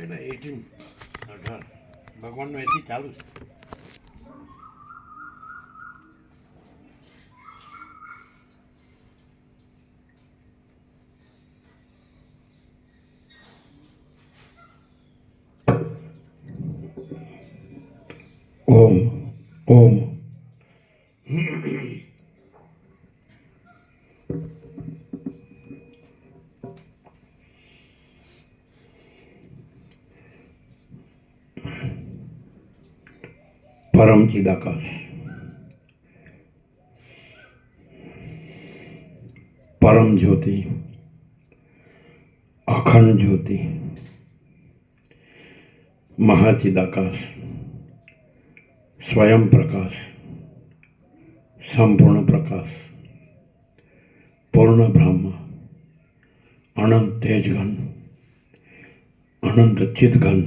એટલે 18 ભગવાનનું એથી ચાલુ છે. ઓમ ઓમ પરમ ચિદાકાશ, પરમ જ્યોતિ, અખંડ જ્યોતિ, મહાચિદાકાશ, સ્વયં પ્રકાશ, સંપૂર્ણ પ્રકાશ, પૂર્ણ બ્રહ્મ, અનંત તેજઘન, અનંત ચિદઘન,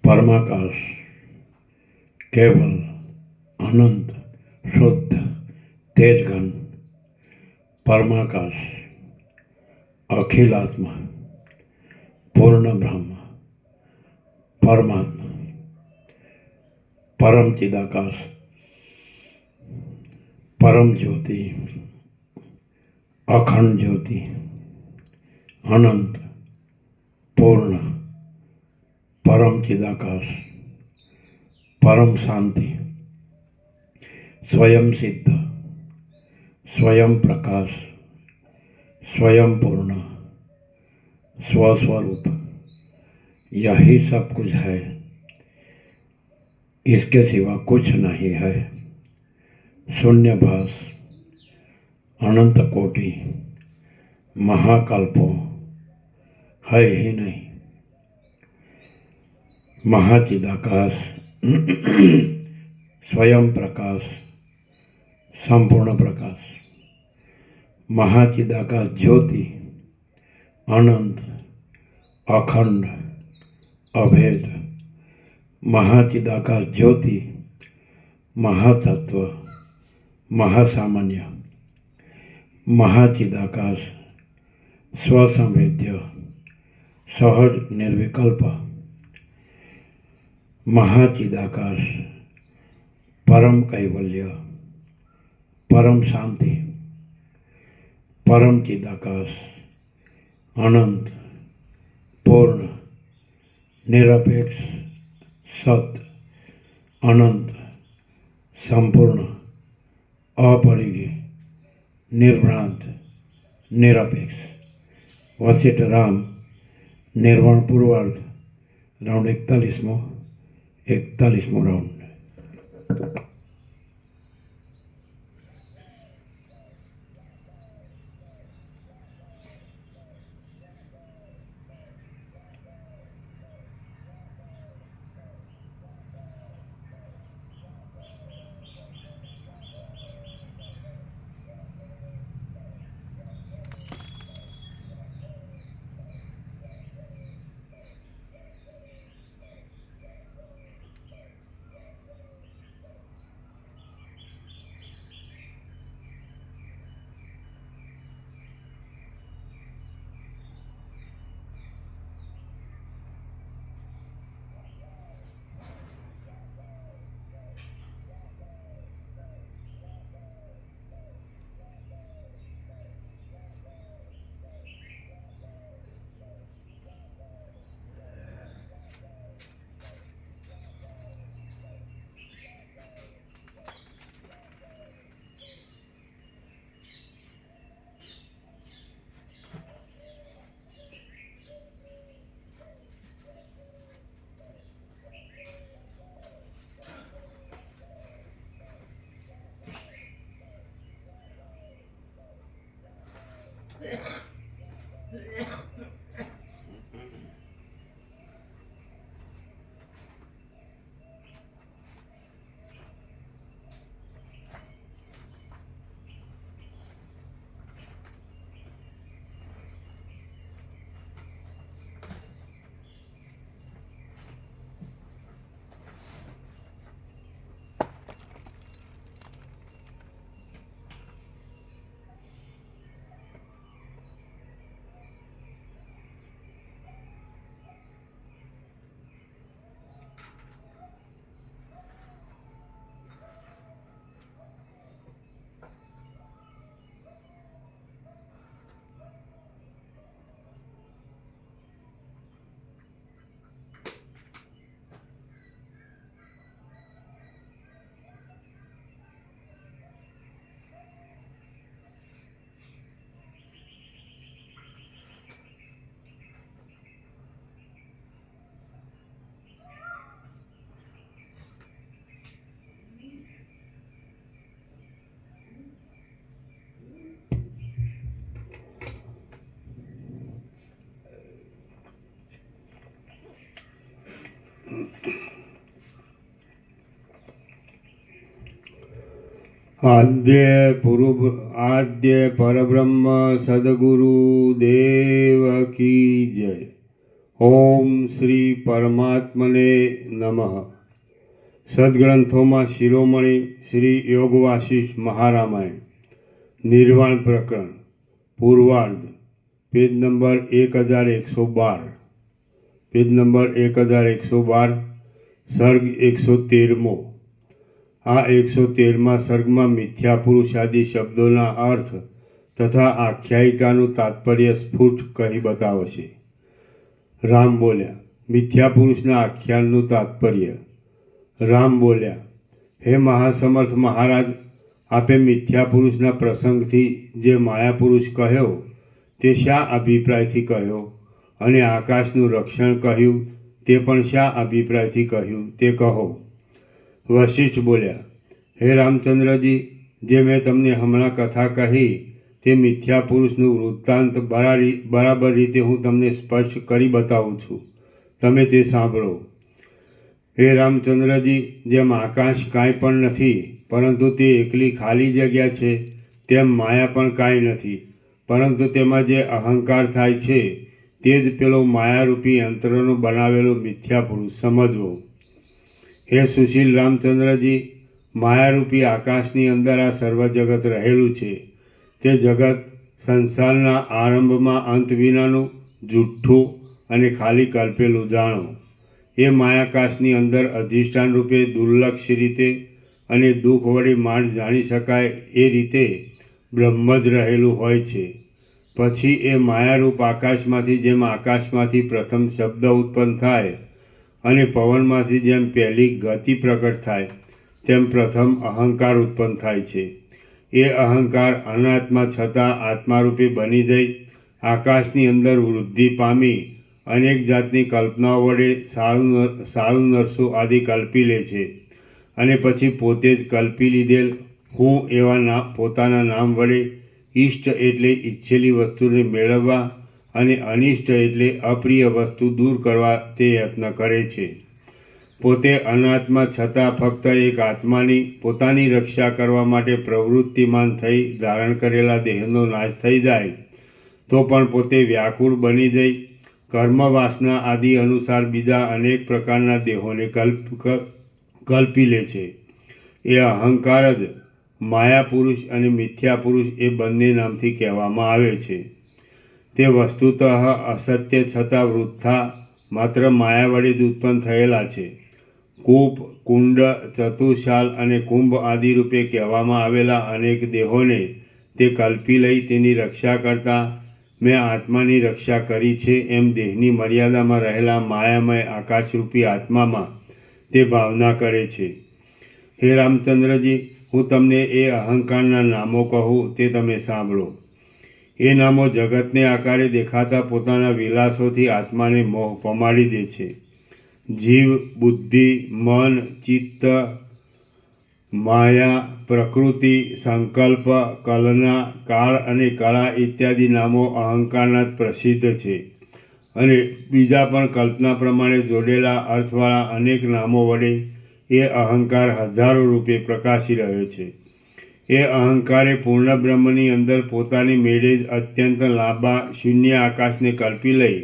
પરમાકાશ, કેવલ અનંત શુદ્ધ તેજઘન, પરમાકાશ, અખિલાત્મા, પૂર્ણ બ્રહ્મ, પરમાત્મા, પરમ ચિદાકાશ, પરમ જ્યોતિ, અખંડ જ્યોતિ, અનંત, પૂર્ણ, પરમ ચિદાકાશ, પરમ શાંતિ, स्वयं सिद्ध, स्वयं प्रकाश, स्वयं पूर्ण, स्वस्वरूप, यही सब कुछ है, इसके सिवा कुछ नहीं है. शून्यभास, अनंत कोटि, महाकल्पों है ही नहीं. महाचिदाकाश, स्वयं प्रकाश, संपूर्ण प्रकाश, महाचिदाकाश ज्योति, अनंत, अखंड, अभेद, महाचिदाकाश ज्योति, महातत्व, महासामान्य, महाचिदाकाश, स्वसंवेद्य, सहज निर्विकल्प, महाचिदाकाश, परम कैवल्य, परम शांति, परम चिदाकाश, अनंत, पूर्ण, निरपेक्ष, सत्य, अनंत, संपूर्ण, अपरिघी, निर्भ्रांत, निरपेक्ष. वशिष्ठ राम, निर्वाण पूर्वार्ध, राउंड 41मो राउंड. આદ્ય પરબ્રહ્મ સદગુરુ દેવ કી જય. ઓમ શ્રી પરમાત્મને નમઃ. સદગ્રંથોમાં શિરોમણી શ્રી યોગ વાસિષ્ઠ મહારામાયણ નિર્વાણ પ્રકરણ પૂર્વાર્ધ પેજ નંબર 1112, પેજ નંબર 1112, સર્ગ 113મો. આ 113મા સર્ગમાં મિથ્યા પુરુષ આદિ શબ્દોના અર્થ તથા આખ્યાયિકાનું તાત્પર્ય સ્ફુટ કહી બતાવશે. રામ બોલ્યા, મિથ્યા પુરુષના આખ્યાનનું તાત્પર્ય. રામ બોલ્યા, હે મહાસમર્થ મહારાજ, આપે મિથ્યા પુરુષના પ્રસંગથી જે માયા પુરુષ કહ્યો તે શા અભિપ્રાયથી કહ્યો, અને આકાશનું રક્ષણ કહ્યું તે પણ શા અભિપ્રાયથી કહ્યું તે કહો. વશિષ્ઠ બોલ્યા, હે રામચંદ્રજી, જે મેં તમને હમણાં કથા કહી તે મિથ્યા પુરુષનું વૃત્તાંત બરાબર રીતે હું તમને સ્પષ્ટ કરી બતાવું છું, તમે તે સાંભળો. હે રામચંદ્રજી, જેમ આકાશ કાંઈ પણ નથી પરંતુ તે એકલી ખાલી જગ્યા છે, તેમ માયા પણ કાંઈ નથી પરંતુ તેમાં જે અહંકાર થાય છે તે જ પેલો માયારૂપી યંત્રનો બનાવેલો મિથ્યા પુરુષ સમજવો. હે સુશીલ રામચંદ્રજી, માયારૂપી આકાશની અંદર આ સર્વ જગત રહેલું છે. તે જગત સંસારના આરંભમાં અંત વિનાનું જુઠ્ઠું અને ખાલી કલ્પેલું જાણો. એ માયાકાશની અંદર અધિષ્ઠાન રૂપે દુર્લક્ષ રીતે અને દુઃખ વડે માંડ જાણી શકાય એ રીતે બ્રહ્મ જ રહેલું હોય છે. પછી એ માયારૂપ આકાશમાંથી જેમ આકાશમાંથી પ્રથમ શબ્દ ઉત્પન્ન થાય અને પવનમાંથી જેમ પહેલી ગતિ પ્રકટ થાય તેમ પ્રથમ અહંકાર ઉત્પન્ન થાય છે. એ અહંકાર અનાત્મા છતાં આત્મારૂપે બની જઈ આકાશની અંદર વૃદ્ધિ પામી અનેક જાતની કલ્પનાઓ વડે સારું નરસું આદિ કલ્પી લે છે અને પછી પોતે જ કલ્પી લીધેલ હું એવા પોતાના નામ વડે ઈષ્ટ એટલે ઈચ્છેલી વસ્તુને મેળવવા અને અનિષ્ટ એટલે અપ્રિય વસ્તુ દૂર કરવા તે યત્ન કરે છે. પોતે અનાત્મા છતાં ફક્ત એક આત્માની પોતાની રક્ષા કરવા માટે પ્રવૃત્તિમાન થઈ ધારણ કરેલા દેહનો નાશ થઈ જાય તો પણ પોતે વ્યાકુળ બની જઈ કર્મ વાસના આદિ અનુસાર બીજા અનેક પ્રકારના દેહોને કલ્પી લે છે. એ અહંકાર જ માયા પુરુષ અને મિથ્યા પુરુષ એ બંને નામથી કહેવામાં આવે છે. તે વસ્તુતઃ અસત્ય છતાં વૃથા માત્ર માયા વડે જ ઉત્પન્ન થયેલા છે. કૂપ, કુંડ, ચતુશાલ અને કુંભ આદિ રૂપે કહેવામાં આવેલા અનેક દેહોને તે કલ્પી લઈ તેની રક્ષા કરતા મેં આત્માની રક્ષા કરી છે એમ દેહની મર્યાદામાં રહેલા માયામય આકાશરૂપી આત્મામાં તે ભાવના કરે છે. હે રામચંદ્રજી, હું તમને એ અહંકારના નામો કહું તે તમે સાંભળો. એ નામો જગતને આકારે દેખાતા પોતાના વિલાસોથી આત્માને મોહ પમાડી દે છે. જીવ, બુદ્ધિ, મન, ચિત્ત, માયા, પ્રકૃતિ, સંકલ્પ, કલના, કાળ અને કળા ઇત્યાદિ નામો અહંકારના જ પ્રસિદ્ધ છે અને બીજા પણ કલ્પના પ્રમાણે જોડેલા અર્થવાળા અનેક નામો વડે એ અહંકાર હજારો રૂપે પ્રકાશી રહ્યો છે. એ અહંકારે પૂર્ણ બ્રહ્મની અંદર પોતાની મેળે જ અત્યંત લાંબા શૂન્ય આકાશને કલ્પી લઈ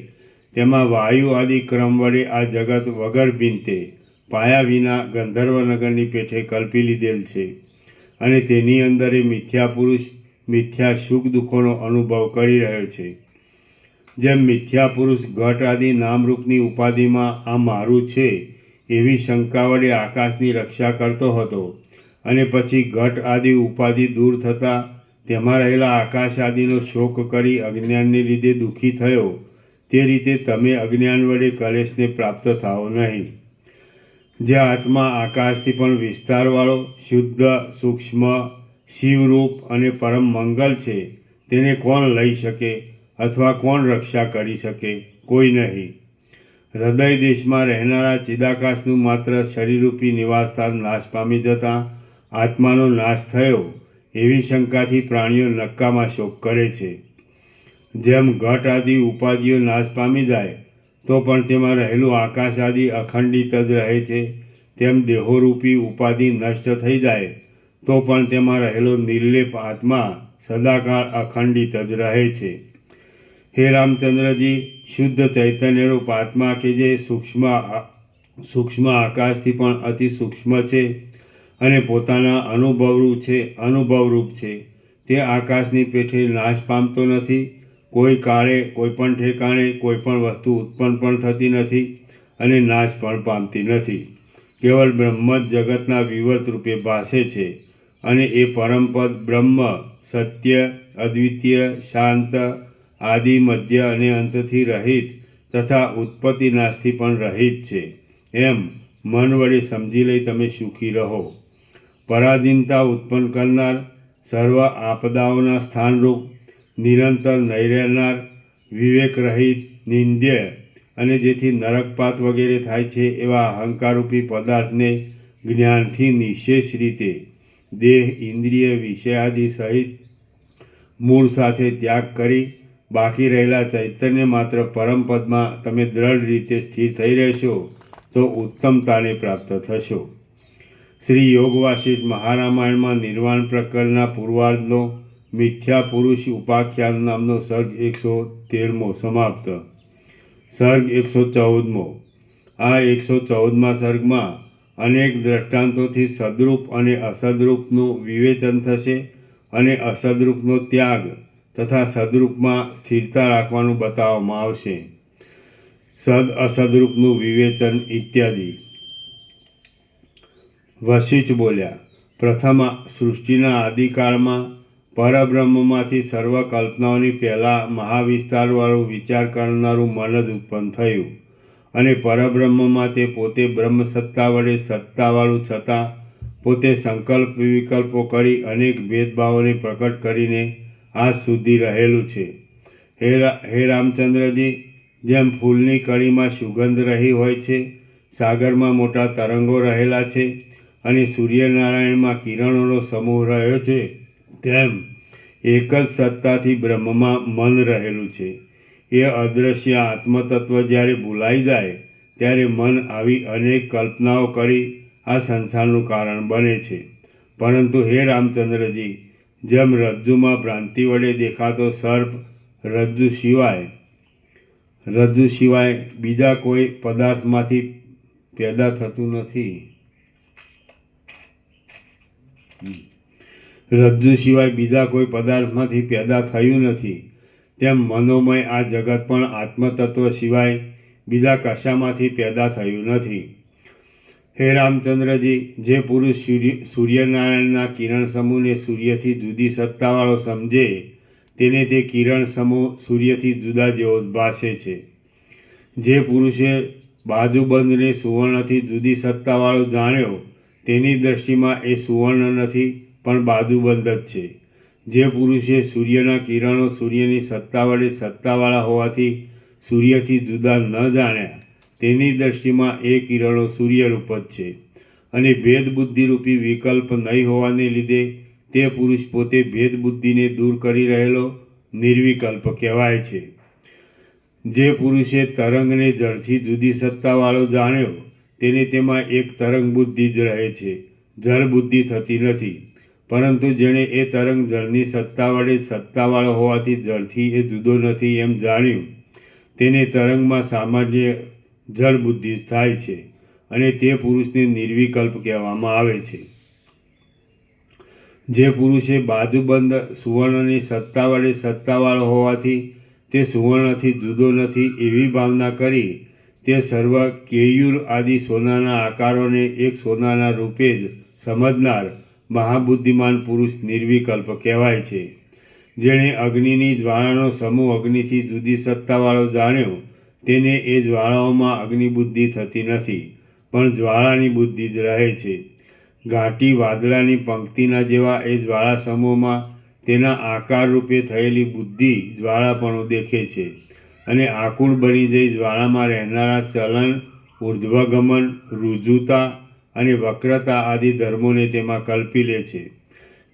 તેમાં વાયુ આદિ ક્રમ વડે આ જગત વગર ભીંતે પાયા વિના ગંધર્વનગરની પેઠે કલ્પી લીધેલ છે અને તેની અંદર એ મિથ્યા પુરુષ મિથ્યા સુખ દુઃખોનો અનુભવ કરી રહ્યો છે. જેમ મિથ્યા પુરુષ ઘટ આદિ નામરૂપની ઉપાધિમાં આ મારું છે એવી શંકા વડે આકાશની રક્ષા કરતો હતો અને પછી ઘટ આદિ ઉપાધિ દૂર થતાં તેમાં રહેલા આકાશ આદિનો શોક કરી અજ્ઞાનને લીધે દુઃખી થયો તે રીતે તમે અજ્ઞાન વડે કલેશને પ્રાપ્ત થાઓ નહીં. જે આત્મા આકાશથી પણ વિસ્તારવાળો શુદ્ધ સૂક્ષ્મ શિવરૂપ અને પરમ મંગલ છે તેને કોણ લઈ શકે અથવા કોણ રક્ષા કરી શકે? કોઈ નહીં. હૃદય દેશમાં રહેનારા ચિદાકાશનું માત્ર શરીરરૂપી નિવાસસ્થાન નાશ પામી જતાં આત્માનો નાશ થયો એવી શંકાથી પ્રાણીઓ નક્કામાં શોક કરે છે. જેમ ઘટ આદિ ઉપાધિઓ નાશ પામી જાય તો પણ તેમાં રહેલું આકાશ આદિ અખંડિત જ રહે છે, તેમ દેહોરૂપી ઉપાધિ નષ્ટ થઈ જાય તો પણ તેમાં રહેલો નિર્લેપ આત્મા સદાકાળ અખંડિત જ રહે છે. હે રામચંદ્રજી, શુદ્ધ ચૈતન્યરૂપ આત્મા કે જે સૂક્ષ્મ આકાશથી પણ અતિ સૂક્ષ્મ છે અને પોતાના અનુભવરૂપ છે, તે આકાશની પેઠે નાશ પામતો નથી. કોઈ કાળે, કોઈ પણ ઠેકાણે કોઈ પણ વસ્તુ ઉત્પન્ન પણ થતી નથી અને નાશ પણ પામતી નથી. કેવળ બ્રહ્મ જ જગતના વિવર્ત રૂપે ભાસે છે અને એ પરમપદ બ્રહ્મ સત્ય, અદ્વિતીય, શાંત, આદિ, મધ્ય અને અંતથી રહિત તથા ઉત્પત્તિ નાશથી પણ રહિત છે એમ મન વડે સમજી લઈ તમે સુખી રહો. પરાધીનતા ઉત્પન્ન કરનાર, સર્વ આપદાઓના સ્થાનરૂપ, નિરંતર નૈર્યાનાર, વિવેક રહિત, નિંદ્ય અને જેથી નરકપાત વગેરે થાય છે એવા અહંકારરૂપી પદાર્થને જ્ઞાનથી નિશેષ રીતે દેહ, ઇન્દ્રિય, વિષયાદિ સહિત મૂળ સાથે ત્યાગ કરી બાકી રહેલા ચૈતન્ય માત્ર પરમપદમાં તમે દ્રઢ રીતે સ્થિર થઈ રહેશો તો ઉત્તમતાને પ્રાપ્ત થશો. શ્રી યોગ વાસિષ્ઠ મહારામાયણમાં નિર્વાણ પ્રકરણના પૂર્વાર્ધનો મિથ્યા પુરુષ ઉપાખ્યાન નામનો સર્ગ 113મો સમાપ્ત. સર્ગ 114મો. આ 114મા સર્ગમાં અનેક દ્રષ્ટાંતોથી સદરૂપ અને અસદરૂપનું વિવેચન થશે અને અસદરૂપનો ત્યાગ તથા સદરૂપમાં સ્થિરતા રાખવાનું બતાવવામાં આવશે. અસદરૂપનું વિવેચન ઇત્યાદિ. વશિષ્ઠ બોલ્યા, પ્રથમ સૃષ્ટિના આદિકાળમાં પરબ્રહ્મમાંથી સર્વ કલ્પનાઓની પહેલાં મહાવિસ્તારવાળું વિચાર કરનારું મન જ ઉત્પન્ન થયું અને પરબ્રહ્મમાં તે પોતે બ્રહ્મસત્તા વડે સત્તાવાળું છતાં પોતે સંકલ્પ વિકલ્પો કરી અનેક ભેદભાવોને પ્રકટ કરીને આજ સુધી રહેલું છે. હે રામચંદ્રજી, જેમ ફૂલની કળીમાં સુગંધ રહી હોય છે, સાગરમાં મોટા તરંગો રહેલા છે અને સૂર્યનારાયણમાં કિરણોનો સમૂહ રહ્યો છે, તેમ એક જ સત્તાથી બ્રહ્મમાં મન રહેલું છે. એ અદૃશ્ય આત્મતત્વ જ્યારે ભૂલાઈ જાય ત્યારે મન આવી અનેક કલ્પનાઓ કરી આ સંસારનું કારણ બને છે. પરંતુ હે રામચંદ્રજી, જેમ રજ્જુમાં ભ્રાંતિ વડે દેખાતો સર્પ રજ્જુ સિવાય બીજા કોઈ પદાર્થમાંથી પેદા થતું નથી, રજ્જુ સિવાય બીજા કોઈ પદાર્થમાંથી પેદા થયું નથી, તેમ મનોમય આ જગત પણ આત્મતત્વ સિવાય બીજા કશામાંથી પેદા થયું નથી. હે રામચંદ્રજી, જે પુરુષ સૂર્યનારાયણના કિરણ સમૂહને સૂર્યથી જુદી સત્તાવાળો સમજે તેને તે કિરણ સમૂહ સૂર્યથી જુદા જેવો ભાસે છે. જે પુરુષે બાજુબંધને સુવર્ણથી જુદી સત્તાવાળો જાણ્યો તેની દ્રષ્ટિમાં એ સુવર્ણ નથી પણ બાજુબંધ જ છે. જે પુરુષે સૂર્યના કિરણો સૂર્યની સત્તા વડે સત્તાવાળા હોવાથી સૂર્યથી જુદા ન જાણ્યા તેની દ્રષ્ટિમાં એ કિરણો સૂર્યરૂપ જ છે અને ભેદબુદ્ધિરૂપી વિકલ્પ નહીં હોવાને લીધે તે પુરુષ પોતે ભેદબુદ્ધિને દૂર કરી રહેલો નિર્વિકલ્પ કહેવાય છે. જે પુરુષે તરંગને જળથી જુદી સત્તાવાળો જાણ્યો તેને તેમાં એક તરંગ બુદ્ધિ જ રહે છે, જળ બુદ્ધિ થતી નથી. પરંતુ જેણે એ તરંગ જળની સત્તા વડે સત્તાવાળો હોવાથી જળથી એ જુદો નથી એમ જાણ્યું તેને તરંગમાં સામાન્ય જળ બુદ્ધિ જ થાય છે અને તે પુરુષને નિર્વિકલ્પ કહેવામાં આવે છે. જે પુરુષે બાજુબંધ સુવર્ણની સત્તા વડે સત્તાવાળો હોવાથી તે સુવર્ણથી જુદો નથી એવી ભાવના કરી તે સર્વ કેયુર આદિ સોનાના આકારોને એક સોનાના રૂપે જ સમજનાર મહાબુદ્ધિમાન પુરુષ નિર્વિકલ્પ કહેવાય છે. જેણે અગ્નિની જ્વાળાનો સમૂહ અગ્નિથી જુદી સત્તાવાળો જાણ્યો તેને એ જ્વાળાઓમાં અગ્નિબુદ્ધિ થતી નથી પણ જ્વાળાની બુદ્ધિ જ રહે છે. ઘાટી વાદળાની પંક્તિના જેવા એ જ્વાળા સમૂહમાં તેના આકાર રૂપે થયેલી બુદ્ધિ જ્વાળાપણું દેખે છે અને આકુળ બની જઈ જ્વાળામાં રહેનારા ચલન, ઉર્ધ્વગમન, ઋજુતા અને વક્રતા આદિ ધર્મોને તેમાં કલ્પી લે છે.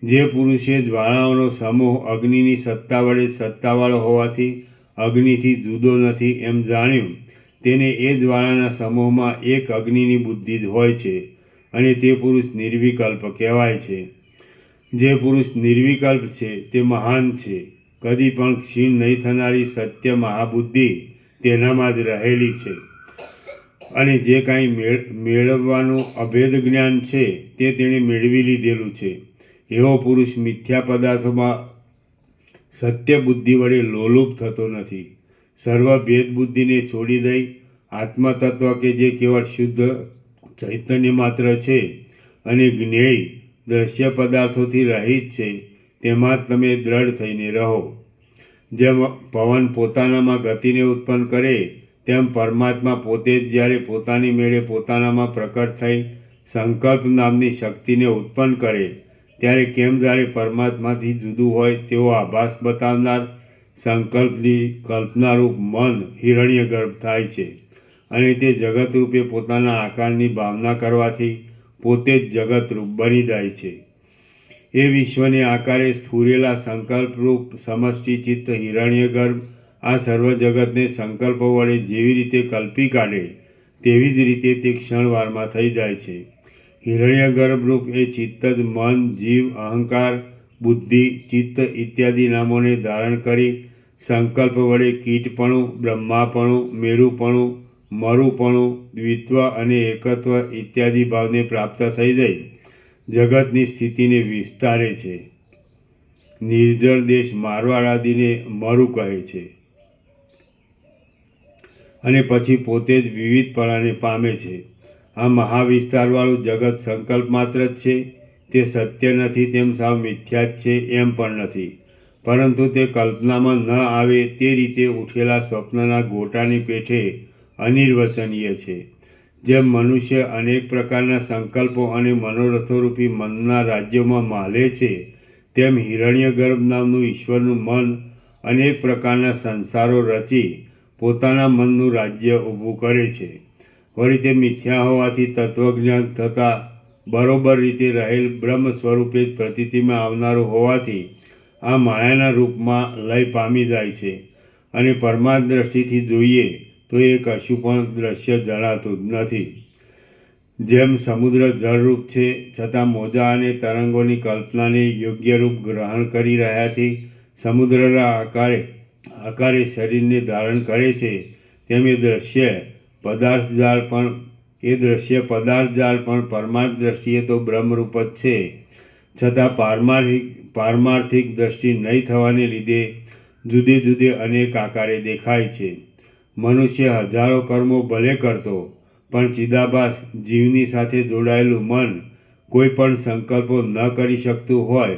જે પુરુષે જ્વાળાઓનો સમૂહ અગ્નિની સત્તા વડે સત્તાવાળો હોવાથી અગ્નિથી જુદો નથી એમ જાણ્યું તેને એ જ્વાળાના સમૂહમાં એક અગ્નિની બુદ્ધિ જ હોય છે અને તે પુરુષ નિર્વિકલ્પ કહેવાય છે. જે પુરુષ નિર્વિકલ્પ છે તે મહાન છે. કદી પણ ક્ષીણ નહીં થનારી સત્ય મહાબુદ્ધિ તેનામાં જ રહેલી છે. અને જે કાંઈ મેળવવાનું અભેદ જ્ઞાન છે તે તેણે મેળવી લીધેલું છે. એવો પુરુષ મિથ્યા પદાર્થોમાં સત્ય બુદ્ધિ વડે લોલુપ થતો નથી. સર્વ ભેદ બુદ્ધિને છોડી દઈ આત્મતત્વ કે જે કેવળ શુદ્ધ ચૈતન્ય માત્ર છે અને જ્ઞેય દ્રશ્ય પદાર્થોથી રહિત છે તેમાં જ તમે દ્રઢ થઈને રહો. જેમ પવન પોતાનામાં ગતિને ઉત્પન્ન કરે તેમ પરમાત્મા પોતે જ જ્યારે પોતાની મેળે પોતાનામાં પ્રકટ થઈ સંકલ્પ નામની શક્તિને ઉત્પન્ન કરે ત્યારે કેમ જાણે પરમાત્માથી જુદું હોય તેવો આભાસ બતાવનાર સંકલ્પની કલ્પનારૂપ મન હિરણ્યગર્ભ થાય છે અને તે જગતરૂપે પોતાના આકારની ભાવના કરવાથી પોતે જ જગતરૂપ બની જાય છે. એ વિશ્વને આકારે સ્ફુરેલા સંકલ્પરૂપ સમષ્ટિ ચિત્ત હિરણ્યગર્ભ આ સર્વ જગતને સંકલ્પો વડે જેવી રીતે કલ્પી કાઢે તેવી જ રીતે તે ક્ષણવારમાં થઈ જાય છે. હિરણ્યગર્ભરૂપ એ ચિત્ત જ મન, જીવ, અહંકાર, બુદ્ધિ, ચિત્ત ઇત્યાદિ નામોને ધારણ કરી સંકલ્પ વડે કીટપણું, બ્રહ્માપણું, મેરુપણું, મરુપણું, દ્વિત્વ અને એકત્વ ઇત્યાદિ ભાવને પ્રાપ્ત થઈ જઈ જગતની સ્થિતિને વિસ્તારે છે. નિર્જળ દેશ મારવાડ આદિને મરુ કહે છે અને પછી પોતે જ વિવિધપણાને પામે છે. આ મહાવિસ્તારવાળું જગત સંકલ્પ માત્ર જ છે. તે સત્ય નથી તેમ સાવ મિથ્યા જ છે એમ પણ નથી, પરંતુ તે કલ્પનામાં ન આવે તે રીતે ઉઠેલા સ્વપ્નના ગોટાની પેઠે અનિર્વચનીય છે. જેમ મનુષ્ય અનેક પ્રકારના સંકલ્પો અને મનોરથોરૂપી મનના રાજ્યોમાં માલે છે તેમ હિરણ્યગર્ભ નામનું ઈશ્વરનું મન અનેક પ્રકારના સંસારો રચી પોતાના મનનું રાજ્ય ઊભું કરે છે. વળી તે મિથ્યા હોવાથી તત્વજ્ઞાન થતાં બરોબર રીતે રહેલ બ્રહ્મ સ્વરૂપે જ પ્રતીતિમાં આવનારું હોવાથી આ માયાના રૂપમાં લય પામી જાય છે અને પરમાર્થ દ્રષ્ટિથી જોઈએ તો એ કશું પણ દ્રશ્ય જણાતું જ નથી. જેમ સમુદ્ર જળરૂપ છે છતાં મોજા અને તરંગોની કલ્પનાને યોગ્ય રૂપ ગ્રહણ કરી રહ્યાથી સમુદ્રના આકારે શરીરને ધારણ કરે છે તેમ એ દ્રશ્ય પદાર્થ જાળ પણ પરમાર્થ દ્રષ્ટિએ તો બ્રહ્મરૂપ જ છે, છતાં પારમાર્થિક દ્રષ્ટિ નહીં થવાને લીધે જુદે જુદે અનેક આકારે દેખાય છે. મનુષ્ય હજારો કર્મો ભલે કરતો પણ ચિદાભાસ જીવની સાથે જોડાયેલું મન કોઈ પણ સંકલ્પો ન કરી શકતું હોય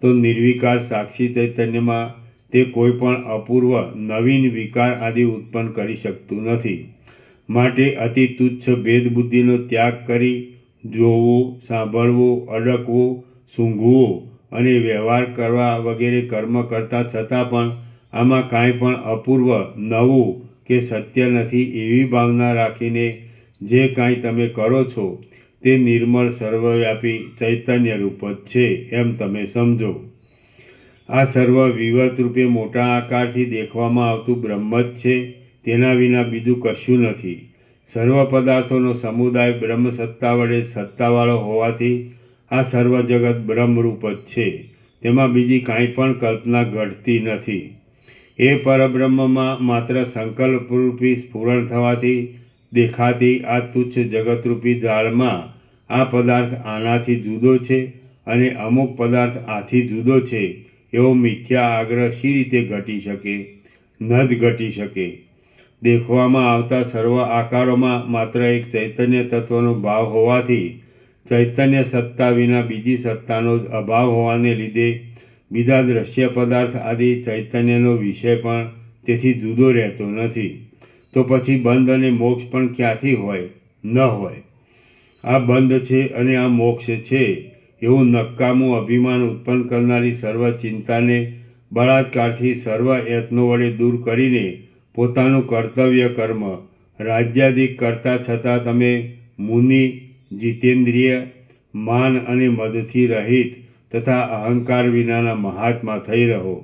તો નિર્વિકાર સાક્ષી ચૈતન્યમાં તે કોઈ પણ અપૂર્વ નવીન વિકાર આદિ ઉત્પન્ન કરી શકતું નથી. માટે અતિ તુચ્છ ભેદ બુદ્ધિનો ત્યાગ કરી જોવું, સાંભળવું, અડકવું, સૂંઘવું અને વ્યવહાર કરવા વગેરે કર્મ કરતા છતાં પણ આમાં કાંઈ પણ અપૂર્વ, નવું કે સત્ય નથી એવી ભાવના રાખીને જે કાંઈ તમે કરો છો તે નિર્મળ સર્વવ્યાપી ચૈતન્ય રૂપ જ છે એમ તમે સમજો. આ સર્વ વિવત રૂપે મોટા આકારથી દેખવામાં આવતું બ્રહ્મ જ છે, તેના વિના બીજું કશું નથી. સર્વ પદાર્થોનો સમુદાય બ્રહ્મ સત્તા વડે સત્તાવાળો હોવાથી આ સર્વ જગત બ્રહ્મરૂપ જ છે, તેમાં બીજી કાંઈ પણ કલ્પના ઘટતી નથી. એ પરબ્રહ્મમાં માત્ર સંકલ્પરૂપી સ્ફુરણ થવાથી દેખાતી આ તુચ્છ જગતરૂપી જાળમાં આ પદાર્થ આનાથી જુદો છે અને અમુક પદાર્થ આથી જુદો છે એવો મિથ્યા આગ્રહ શી રીતે ઘટી શકે? ન જ ઘટી શકે. દેખવામાં આવતા સર્વ આકારોમાં માત્ર એક ચૈતન્ય તત્વનો ભાવ હોવાથી ચૈતન્ય સત્તા વિના બીજી સત્તાનો જ અભાવ હોવાને લીધે બીજા દ્રશ્ય પદાર્થ આદિ ચૈતન્યનો વિષય પણ તેથી જુદો રહેતો નથી. તો પછી બંધ અને મોક્ષ પણ ક્યાંથી હોય? ન હોય. આ બંધ છે અને આ મોક્ષ છે એવું નક્કામું અભિમાન ઉત્પન્ન કરનારી સર્વ ચિંતાને બળાત્કારથી સર્વ યત્નો વડે દૂર કરીને પોતાનું કર્તવ્ય કર્મ રાજ્યાદિક કરતા છતાં તમે મુનિ, જીતેન્દ્રિય, માન અને મદથી રહિત તથા અહંકાર વિનાના મહાત્મા થઈ રહો.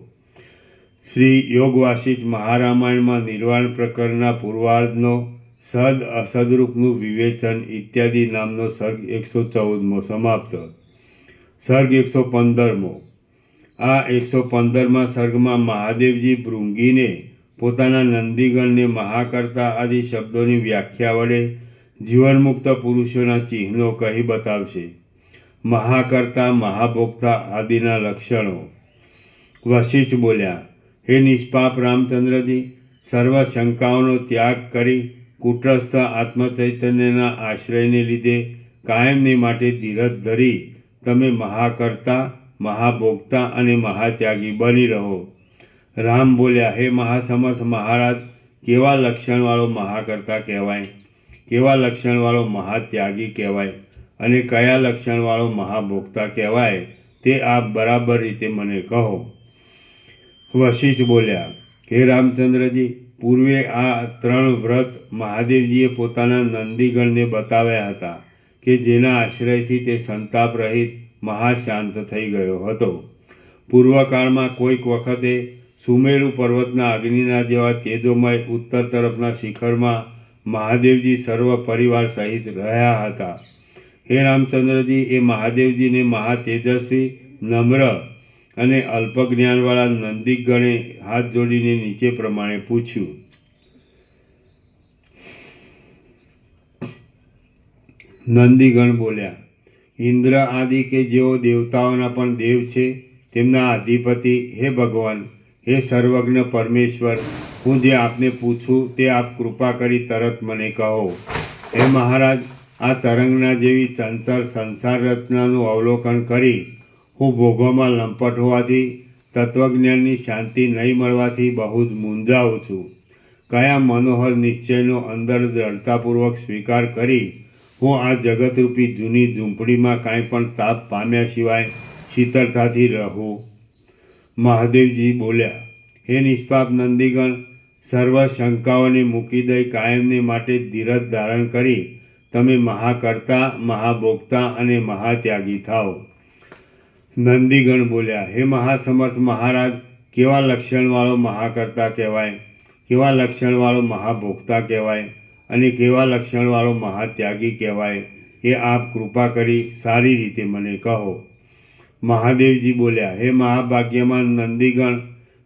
શ્રી યોગ વાસિષ્ઠ મહારામાયણમાં નિર્વાણ પ્રકરણના પૂર્વાર્ધનો સદ અસદરૂપનું વિવેચન ઇત્યાદિ નામનો સર્ગ 114મો સમાપ્ત. સર્ગ 115મો। આ 115મા સર્ગમાં મહાદેવજી ભૃંગીને પોતાના નંદીગણને મહાકર્તા આદિ શબ્દોની વ્યાખ્યા વડે જીવનમુક્ત પુરુષોના ચિહ્નો કહી બતાવશે। મહાકર્તા, મહાભોક્તા આદિના લક્ષણો। વશિષ્ઠ બોલ્યા, હે નિષ્પાપ રામચંદ્રજી, સર્વ શંકાઓનો ત્યાગ કરી કુટસ્થ આત્મચૈતન્યના આશ્રયને લીધે કાયમની માટે ધીરજ ધરી તમે મહાકર્તા, મહાભોક્તા અને મહાત્યાગી બની રહો। રામ બોલ્યા, હે મહાસમર્થ મહારાજ, કેવા લક્ષણવાળો મહાકર્તા કહેવાય, કેવા લક્ષણવાળો મહાત્યાગી કહેવાય અને કયા લક્ષણવાળો મહાભોક્તા કહેવાય તે આપ બરાબર રીતે મને કહો। વશિષ્ઠ બોલ્યા, હે રામચંદ્રજી, પૂર્વે આ 3 વ્રત મહાદેવજીએ પોતાના નંદીગણને બતાવ્યા હતા કે જેના આશ્રયથી તે સંતાપ રહિત મહાશાંત થઈ ગયો હતો। પૂર્વકાળમાં કોઈક વખતે સુમેરુ પર્વતના અગ્નિના જેવા તેજોમય ઉત્તર તરફના શિખરમાં મહાદેવજી સર્વ પરિવાર સહિત રહ્યા હતા। હે રામચંદ્રજી, એ મહાદેવજીને મહાતેજસ્વી, નમ્ર અને અલ્પ જ્ઞાનવાળા નંદીગણે હાથ જોડીને નીચે પ્રમાણે પૂછ્યું। નંદીગણ બોલ્યા, ઇન્દ્ર આદિ કે જેઓ દેવતાઓના પણ દેવ છે, તેમના અધિપતિ, હે ભગવાન, હે સર્વજ્ઞ પરમેશ્વર, હું જે આપને પૂછું તે આપ કૃપા કરી તરત મને કહો। હે મહારાજ, આ તરંગના જેવી ચંચળ સંસાર રચનાનું અવલોકન કરી હું ભોગોમાં લંપટ હોવાથી, તત્વજ્ઞાનની શાંતિ નહીં મળવાથી બહુ જ મૂંઝાઉં છું। કયા મનોહર નિશ્ચયનો અંદર દ્રઢતાપૂર્વક સ્વીકાર કરી હું આ જગતરૂપી જૂની ઝૂંપડીમાં કાંઈ પણ તાપ પામ્યા સિવાય શીતળતાથી રહું? મહાદેવજી બોલ્યા, હે નિષ્પાપ નંદીગણ, સર્વ શંકાઓને મૂકી દઈ કાયમને માટે ધીરજ ધારણ કરી તમે મહાકર્તા, મહાભોક્તા અને મહાત્યાગી થાઓ। નંદીગણ બોલ્યા, હે મહાસમર્થ મહારાજ, કેવા લક્ષણવાળો મહાકર્તા કહેવાય, કેવા લક્ષણવાળો મહાભોક્તા કહેવાય અને કેવા લક્ષણવાળો મહાત્યાગી કહેવાય એ આપ કૃપા કરી સારી રીતે મને કહો। મહાદેવજી બોલ્યા, હે મહાભાગ્યવાન નંદીગણ,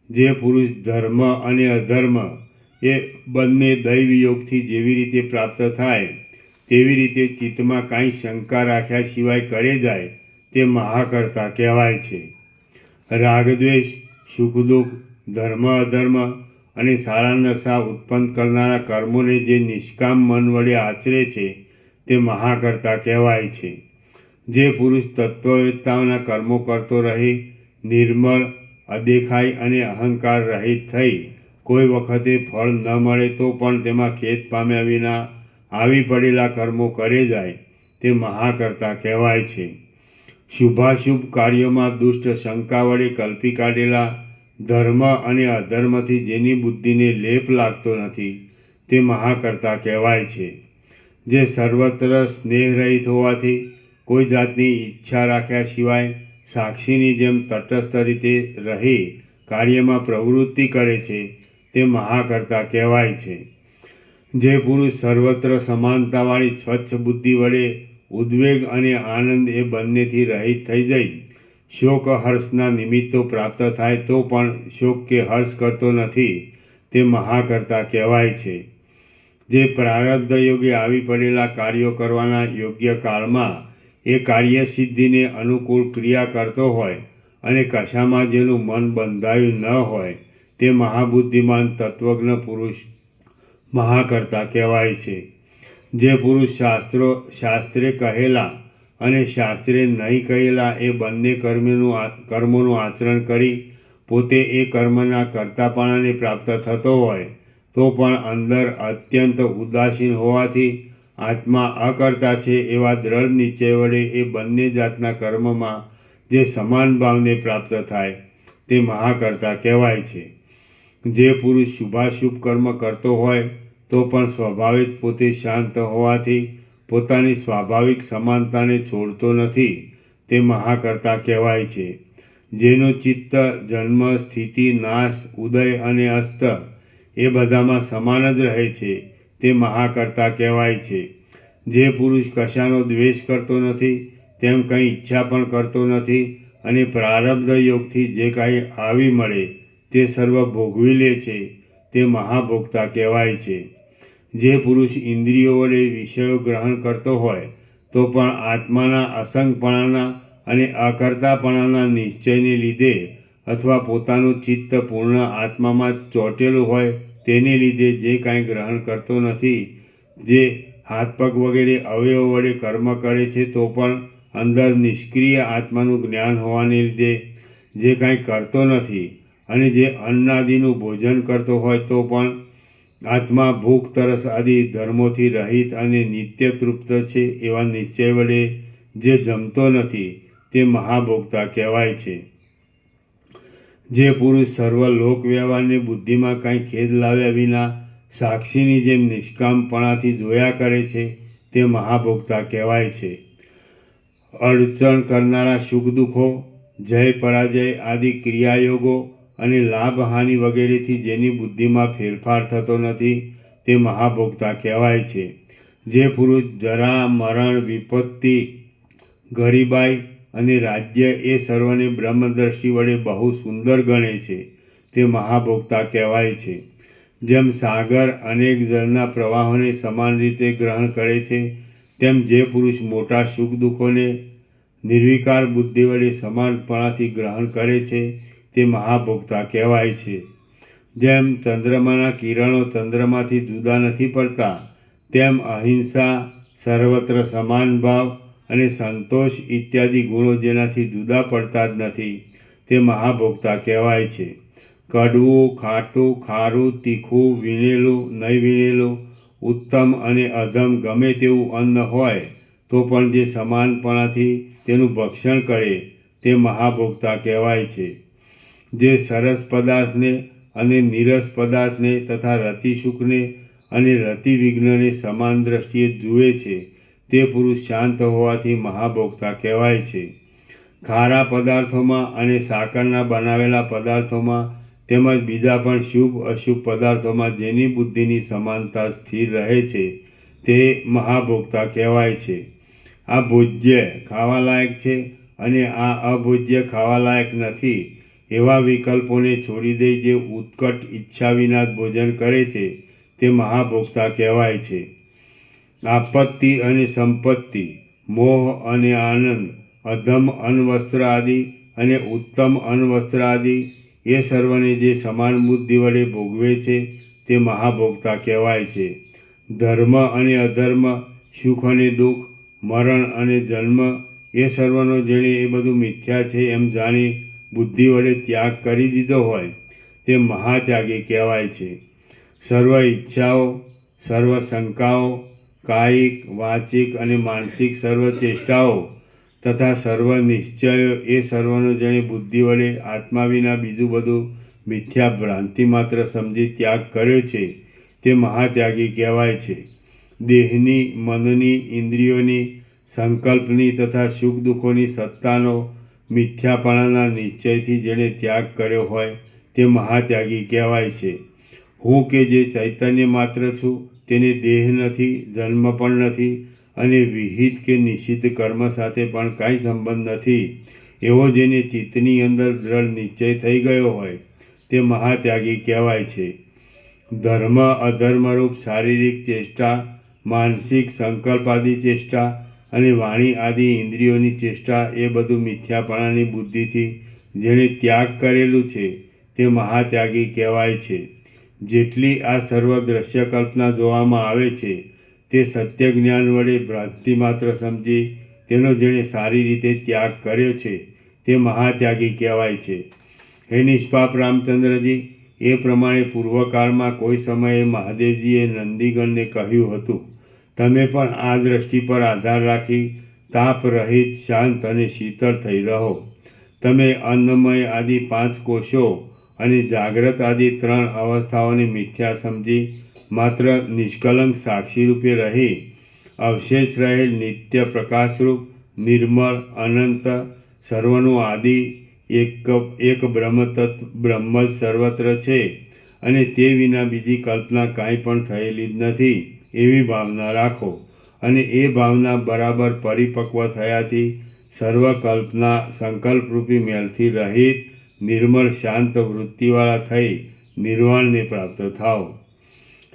જે પુરુષ ધર્મ અને અધર્મ એ બંને દૈવયોગથી જેવી રીતે પ્રાપ્ત થાય તેવી રીતે ચિત્તમાં કાંઈ શંકા રાખ્યા સિવાય કરે જાય તે મહાકર્તા કહેવાય છે। રાગદ્વેષ, સુખ દુઃખ, ધર્મ અધર્મ અને સારા નશા ઉત્પન્ન કરનારા કર્મોને જે નિષ્કામ મન વડે આચરે છે તે મહાકર્તા કહેવાય છે। જે પુરુષ તત્વવેત્તાઓના કર્મો કરતો રહી નિર્મળ, અદેખાઈ અને અહંકાર રહિત થઈ કોઈ વખતે ફળ ન મળે તો પણ તેમાં ખેદ પામ્યા વિના આવી પડેલા કર્મો કરે જાય તે મહાકર્તા કહેવાય છે। શુભાશુભ કાર્યોમાં દુષ્ટ શંકા વડે કલ્પી કાઢેલા ધર્મ અને અધર્મથી જેની બુદ્ધિને લેપ લાગતો નથી તે મહાકર્તા કહેવાય છે। જે સર્વત્ર સ્નેહ રહિત હોવાથી કોઈ જાતની ઈચ્છા રાખ્યા સિવાય સાક્ષીની જેમ તટસ્થ રીતે રહી કાર્યમાં પ્રવૃત્તિ કરે છે તે મહાકર્તા કહેવાય છે। જે પુરુષ સર્વત્ર સમાનતાવાળી સ્વચ્છ બુદ્ધિ વડે ઉદ્વેગ અને આનંદ એ બંનેથી રહિત થઈ જઈ શોક હર્ષના નિમિત્તો પ્રાપ્ત થાય તો પણ શોક કે હર્ષ કરતો નથી તે મહાકર્તા કહેવાય છે। જે પ્રારબ્ધ યોગે આવી પડેલા કાર્યો કરવાના યોગ્ય કાળમાં એ કાર્યસિદ્ધિને અનુકૂળ ક્રિયા કરતો હોય અને કશામાં જેનું મન બંધાયું ન હોય તે મહાબુદ્ધિમાન તત્વજ્ઞ પુરુષ મહાકર્તા કહેવાય છે। જે પુરુષ શાસ્ત્રે કહેલા અને શાસ્ત્રે નહીં કહેલા એ બંને કર્મોનું આચરણ કરી પોતે એ કર્મના કર્તાપણાને પ્રાપ્ત થતો હોય તો પણ અંદર અત્યંત ઉદાસીન હોવાથી આત્મા અકર્તા છે એવા દ્રઢ નિશ્ચય વડે એ બંને જાતના કર્મમાં જે સમાન ભાવને પ્રાપ્ત થાય તે મહાકર્તા કહેવાય છે। જે પુરુષ શુભાશુભ કર્મ કરતો હોય તો પણ સ્વભાવે જ પોતે શાંત હોવાથી પોતાની સ્વાભાવિક સમાનતાને છોડતો નથી તે મહાકર્તા કહેવાય છે। જેનું ચિત્ત જન્મ, સ્થિતિ, નાશ, ઉદય અને અસ્ત એ બધામાં સમાન જ રહે છે તે મહાકર્તા કહેવાય છે। જે પુરુષ કશાનો દ્વેષ કરતો નથી તેમ કંઈ ઈચ્છા પણ કરતો નથી અને પ્રારબ્ધ યોગથી જે કાંઈ આવી મળે તે સર્વ ભોગવી લે છે તે મહાભોગતા કહેવાય છે. જે પુરુષ ઇન્દ્રિયો વડે વિષયો ગ્રહણ કરતો હોય તો પણ આત્માના અસંગપણાના અને અકર્તાપણાના નિશ્ચયને લીધે અથવા પોતાનું ચિત્ત પૂર્ણ આત્મામાં ચોંટેલું હોય તેને લીધે જે કાંઈ ગ્રહણ કરતો નથી, જે હાથ પગ વગેરે અવયવ વડે કર્મ કરે છે તો પણ અંદર નિષ્ક્રિય આત્માનું જ્ઞાન હોવાને લીધે જે કાંઈ કરતો નથી અને જે અન્નાદિનું ભોજન કરતો હોય તો પણ આત્મા ભૂખ તરસ આદિ ધર્મોથી રહિત અને નિત્ય તૃપ્ત છે એવા નિશ્ચય વડે જે જમતો નથી તે મહાભોગતા કહેવાય છે. જે પુરુષ સર્વ લોક વ્યવહારને બુદ્ધિમાં કાંઈ ખેદ લાવ્યા વિના સાક્ષીની જેમ નિષ્કામપણાથી જોયા કરે છે તે મહાભોગતા કહેવાય છે. અડચણ કરનારા સુખ દુઃખો, જય પરાજય આદિ ક્રિયાયોગો અને લાભ હાનિ વગેરેથી જેની બુદ્ધિમાં ફેરફાર થતો નથી તે મહાભોગતા કહેવાય છે. જે પુરુષ જરા મરણ વિપત્તિ ગરીબાઈ અને રાજ્ય એ સર્વને બ્રહ્મદ્રષ્ટિ વડે બહુ સુંદર ગણે છે તે મહાભોગતા કહેવાય છે. જેમ સાગર અનેક જળના પ્રવાહોને સમાન રીતે ગ્રહણ કરે છે તેમ જે પુરુષ મોટા સુખ દુઃખોને નિર્વિકાર બુદ્ધિ વડે સમાનપણાથી ગ્રહણ કરે છે તે મહાભોગતા કહેવાય છે. જેમ ચંદ્રમાના કિરણો ચંદ્રમાંથી જુદા નથી પડતા તેમ અહિંસા, સર્વત્ર સમાન ભાવ અને સંતોષ ઇત્યાદિ ગુણો જેનાથી જુદા પડતા જ નથી તે મહાભોગતા કહેવાય છે. કડવું, ખાટું, ખારું, તીખું, વીણેલું, નહીં વીણેલું, ઉત્તમ અને અધમ ગમે તેવું અન્ન હોય તો પણ જે સમાનપણાથી તેનું ભક્ષણ કરે તે મહાભોગતા કહેવાય છે. જે સરસ પદાર્થને અને નીરસ પદાર્થને તથા રતિસુખને અને રતિવિઘ્નને સમાન દ્રષ્ટિએ જુએ છે તે પુરુષ શાંત હોવાથી મહાભોગતા કહેવાય છે. ખારા પદાર્થોમાં અને સાકરના બનાવેલા પદાર્થોમાં તેમજ બીજા પણ શુભ અશુભ પદાર્થોમાં જેની બુદ્ધિની સમાનતા સ્થિર રહે છે તે મહાભોગતા કહેવાય છે. આ ભોજ્ય ખાવાલાયક છે અને આ અભોજ્ય ખાવાલાયક નથી એવા વિકલ્પોને છોડી દઈ જે ઉત્કટ ઈચ્છા વિના ભોજન કરે છે તે મહાભોગતા કહેવાય છે. આપત્તિ અને સંપત્તિ, મોહ અને આનંદ, અધમ અન્વસ્ત્ર આદિ અને ઉત્તમ અન્વસ્ત્ર આદિ એ સર્વને જે સમાન બુદ્ધિ વડે ભોગવે છે તે મહાભોગતા કહેવાય છે. ધર્મ અને અધર્મ, સુખ અને દુઃખ, મરણ અને જન્મ એ સર્વનો જેણે એ બધું મિથ્યા છે એમ જાણી બુદ્ધિ વડે ત્યાગ કરી દીધો હોય તે મહાત્યાગી કહેવાય છે. સર્વ ઈચ્છાઓ, સર્વ શંકાઓ, કાયિક, વાચિક અને માનસિક સર્વ ચેષ્ટાઓ તથા સર્વ નિશ્ચયો એ સર્વનો જેણે બુદ્ધિ વડે આત્મા વિના બીજું બધું મિથ્યા ભ્રાંતિ માત્ર સમજી ત્યાગ કર્યો છે તે મહાત્યાગી કહેવાય છે. દેહની, મનની, ઇન્દ્રિયોની, સંકલ્પની તથા સુખ દુઃખોની સત્તાનો મિથ્યાપણાના નિશ્ચયથી જેણે ત્યાગ કર્યો હોય તે મહાત્યાગી કહેવાય છે. હું કે જે ચૈતન્ય માત્ર છું તેને દેહ નથી, જન્મ પણ નથી અને વિહિત કે નિષિદ્ધ કર્મ સાથે પણ કાંઈ સંબંધ નથી એવો જેને ચિત્તની અંદર દ્રઢ નિશ્ચય થઈ ગયો હોય તે મહાત્યાગી કહેવાય છે. ધર્મ અધર્મરૂપ શારીરિક ચેષ્ટા, માનસિક સંકલ્પ આદિ ચેષ્ટા અને વાણી આદિ ઇન્દ્રિયોની ચેષ્ટા એ બધું મિથ્યાપણાની બુદ્ધિથી જેણે ત્યાગ કરેલું છે તે મહાત્યાગી કહેવાય છે. જેટલી આ સર્વ દ્રશ્ય કલ્પના જોવામાં આવે છે તે સત્ય જ્ઞાન વડે ભ્રાંતિ માત્ર સમજી તેનો જેણે સારી રીતે ત્યાગ કર્યો છે તે મહાત્યાગી કહેવાય છે. હે નિષ્પાપ રામચંદ્રજી, એ પ્રમાણે પૂર્વકાળમાં કોઈ સમયે મહાદેવજીએ નંદીગણને કહ્યું હતું, તમે પણ આ દ્રષ્ટિ પર આધાર રાખી તાપ રહિત, શાંત અને શીતળ થઈ રહો. તમે અન્નમય આદિ 5 કોષો અને જાગ્રત આદિ 3 અવસ્થાઓને મિથ્યા સમજી માત્ર નિષ્કલંક સાક્ષી રૂપે રહી અવશેષ રહેલ નિત્ય પ્રકાશરૂપ નિર્મળ અનંત સર્વનું આદિ એક બ્રહ્મ જ સર્વત્ર છે અને તે વિના બીજી કલ્પના કાંઈ પણ થયેલી જ નથી એવી ભાવના રાખો અને એ ભાવના બરાબર પરિપક્વ થયાથી સર્વકલ્પના સંકલ્પરૂપી મેલથી રહિત નિર્મળ શાંત વૃત્તિવાળા થઈ નિર્વાણને પ્રાપ્ત થાઓ.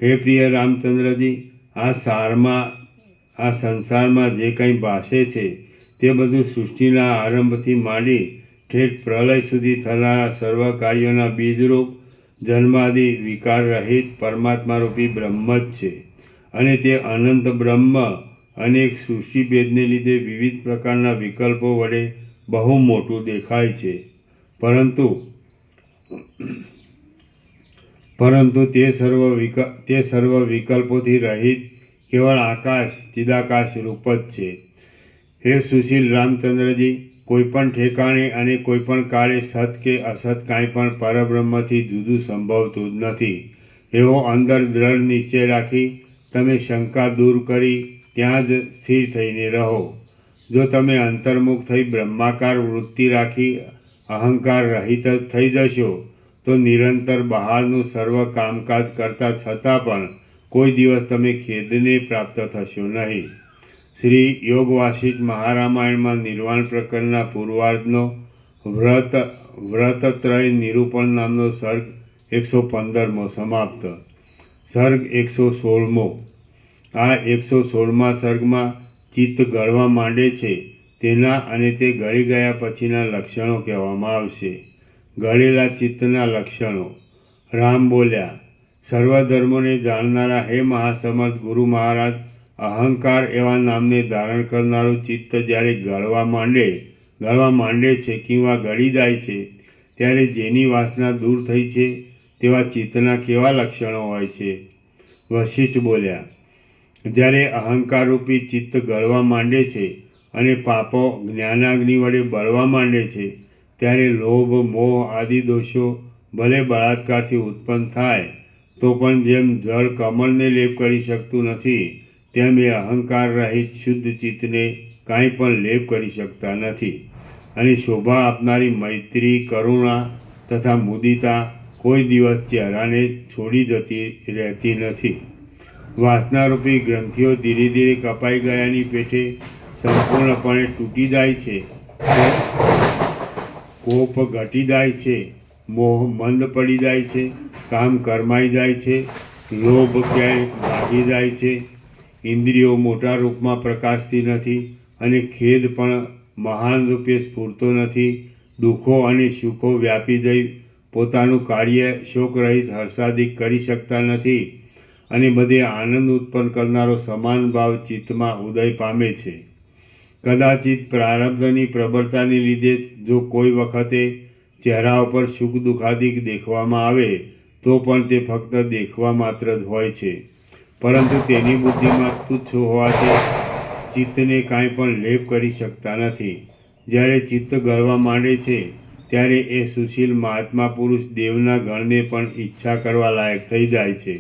હે પ્રિય રામચંદ્રજી, આ સંસારમાં જે કંઈ ભાસે છે તે બધું સૃષ્ટિના આરંભથી માંડી ઠેઠ પ્રલય સુધી થનારા સર્વ કાર્યોના બીજરૂપ જન્માદિ વિકાર રહિત પરમાત્મારૂપી બ્રહ્મ જ છે. અને તે અનંત બ્રહ્મ અનેક સૃષ્ટિભેદને લીધે વિવિધ પ્રકારના વિકલ્પો વડે બહુ મોટું દેખાય છે, પરંતુ તે સર્વ વિકલ્પોથી રહિત કેવળ આકાશ ચિદાકાશ રૂપ જ છે. હે સુશીલ રામચંદ્રજી, કોઈપણ ઠેકાણે અને કોઈપણ કાળે સત કે અસત કાંઈ પણ પરબ્રહ્મથી જુદું સંભવતું જ નથી. એવો અંદર દ્રઢ નિશ્ચય રાખી તમે શંકા દૂર કરી ત્યાં જ સ્થિર થઈને રહો. જો તમે અંતર્મુખ થઈ બ્રહ્માકાર વૃત્તિ રાખી અહંકાર રહિત જ થઈ જશો તો નિરંતર બહારનું સર્વ કામકાજ કરતા છતાં પણ કોઈ દિવસ તમે ખેદને પ્રાપ્ત થશો નહીં. શ્રી યોગ વાસિષ્ઠ મહારામાયણમાં નિર્વાણ પ્રકરણના પૂર્વાર્ધનો વ્રતત્રય નિરૂપણ નામનો સર્ગ 115મો સમાપ્ત. સર્ગ 116મો. આ 116મા સર્ગમાં ચિત્ત ગળવા માંડે છે તેના અને તે ગળી ગયા પછીના લક્ષણો કહેવામાં આવશે. ગળેલા ચિત્તના લક્ષણો. રામ બોલ્યા, સર્વધર્મોને જાણનારા હે મહાસમર્થ ગુરુ મહારાજ, અહંકાર એવા નામને ધારણ કરનારું ચિત્ત જ્યારે ગળવા માંડે છે કિંવા ગળી જાય છે ત્યારે જેની વાસના દૂર થઈ છે તેવા ચિત્તના કેવા લક્ષણો હોય છે? વશિષ્ઠ બોલ્યા, જ્યારે અહંકારરૂપી ચિત્ત ગળવા માંડે છે અને પાપો જ્ઞાનાગ્નિ વડે બળવા માંડે છે ત્યારે લોભ મોહ આદિ દોષો ભલે બળાત્કારથી ઉત્પન્ન થાય તો પણ જેમ જળ કમળને લેપ કરી શકતું નથી તેમ એ અહંકાર રહિત શુદ્ધ ચિત્તને કાંઈ પણ લેપ કરી શકતા નથી. અને શોભા આપનારી મૈત્રી, કરુણા તથા મુદિતા કોઈ દિવસ ચહેરાને છોડી જતી રહેતી નથી. વાસનારૂપી ગ્રંથિઓ ધીરે ધીરે કપાઈ ગયાની પેઠે સંપૂર્ણપણે તૂટી જાય છે, કોપ ઘટી જાય છે, મોહ મંદ પડી જાય છે, કામ કરમાઈ જાય છે, લોભ ક્યાંય ભાગી જાય છે, ઇન્દ્રિયો મોટા રૂપમાં પ્રકાશતી નથી અને ખેદ પણ મહાન રૂપે સ્ફૂરતો નથી. દુઃખો અને સુખો વ્યાપી જઈ પોતાનું કાર્ય શોકરહિત હર્ષાદિક કરી શકતા નથી અને બધે આનંદ ઉત્પન્ન કરનારો સમાન ભાવ ચિત્તમાં ઉદય પામે છે. કદાચિત પ્રારબ્ધની પ્રબળતાને લીધે જો કોઈ વખતે ચહેરા ઉપર સુખ દુઃખાદિક દેખવામાં આવે તો પણ તે ફક્ત દેખવા માત્ર જ હોય છે, પરંતુ તેની બુદ્ધિમાં તુચ્છ હોવાથી ચિત્તને કાંઈ પણ લેપ કરી શકતા નથી. જ્યારે ચિત્ત ગળવા માંડે છે ત્યારે એ સુશીલ મહાત્મા પુરુષ દેવના ગણને પણ ઈચ્છા કરવા લાયક થઈ જાય છે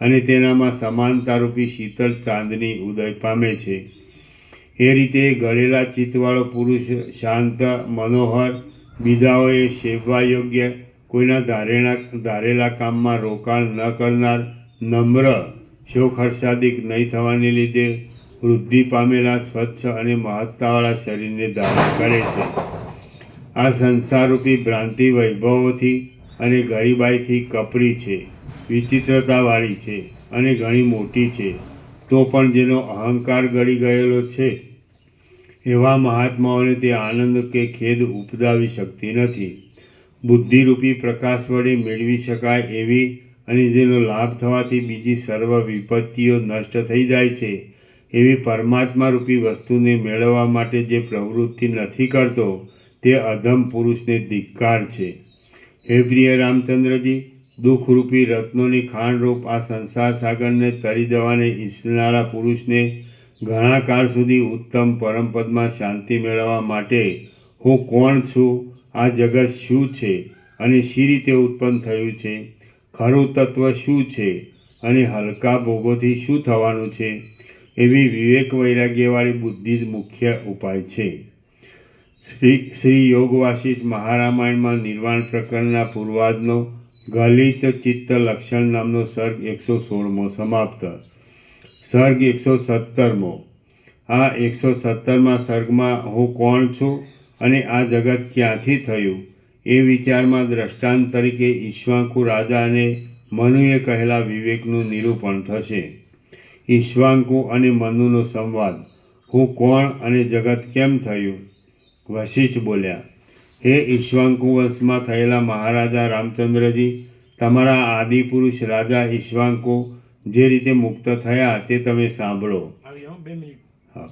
અને તેનામાં સમાનતારૂપી શીતળ ચાંદની ઉદય પામે છે. એ રીતે ગળેલા ચિત્તવાળો પુરુષ શાંત, મનોહર, બીજાઓએ સેવવા યોગ્ય, કોઈના ધારેલા કામમાં રોકાણ ન કરનાર, નમ્ર, શોક હર્ષાદિક નહીં થવાને લીધે વૃદ્ધિ પામેલા સ્વચ્છ અને મહત્તાવાળા શરીરને ધારણ કરે છે. આ સંસારરૂપી ભ્રાંતિ વૈભવોથી અને ગરીબાઈથી કપરી છે, વિચિત્રતાવાળી છે અને ઘણી મોટી છે, તો પણ જેનો અહંકાર ગળી ગયેલો છે એવા મહાત્માઓને તે આનંદ કે ખેદ ઉપજાવી શકતી નથી. બુદ્ધિરૂપી પ્રકાશ વડે મેળવી શકાય એવી અને જેનો લાભ થવાથી બીજી સર્વ વિપત્તિઓ નષ્ટ થઈ જાય છે એવી પરમાત્મારૂપી વસ્તુને મેળવવા માટે જે પ્રવૃત્તિ નથી કરતો તે અધમ પુરુષને ધિક્કાર છે. હે પ્રિય રામચંદ્રજી, દુઃખરૂપી રત્નોની ખાણરૂપ આ સંસાર સાગરને તરી જવાને ઈચ્છનારા પુરુષને ઘણા કાળ સુધી ઉત્તમ પરમપદમાં શાંતિ મેળવવા માટે હું કોણ છું, આ જગત શું છે અને શી રીતે ઉત્પન્ન થયું છે, ખરું તત્વ શું છે અને હલકા ભોગોથી શું થવાનું છે, એવી વિવેક વૈરાગ્યવાળી બુદ્ધિ જ મુખ્ય ઉપાય છે. શ્રી યોગ વાસિષ્ઠ મહારામાયણમાં નિર્વાણ પ્રકરણના પૂર્વાર્ધનો ગલિત ચિત્ત લક્ષણ નામનો સર્ગ 116મો સમાપ્ત. સર્ગ 117મો. આ 117મા સર્ગમાં હું કોણ છું અને આ જગત ક્યાંથી થયું એ વિચારમાં દ્રષ્ટાંત તરીકે ઈક્ષ્વાકુ રાજા અને મનુએ કહેલા વિવેકનું નિરૂપણ થશે. ઈક્ષ્વાકુ અને મનુનો સંવાદ. હું કોણ અને જગત કેમ થયું? વશિષ્ઠ બોલ્યા, હે ઈક્ષ્વાકુ વંશમાં થયેલા મહારાજા રામચંદ્રજી, તમારા આદિપુરુષ રાજા ઈક્ષ્વાકુ જે રીતે મુક્ત થયા તે તમે સાંભળો. આવી હો 2 મિનિટ. હા.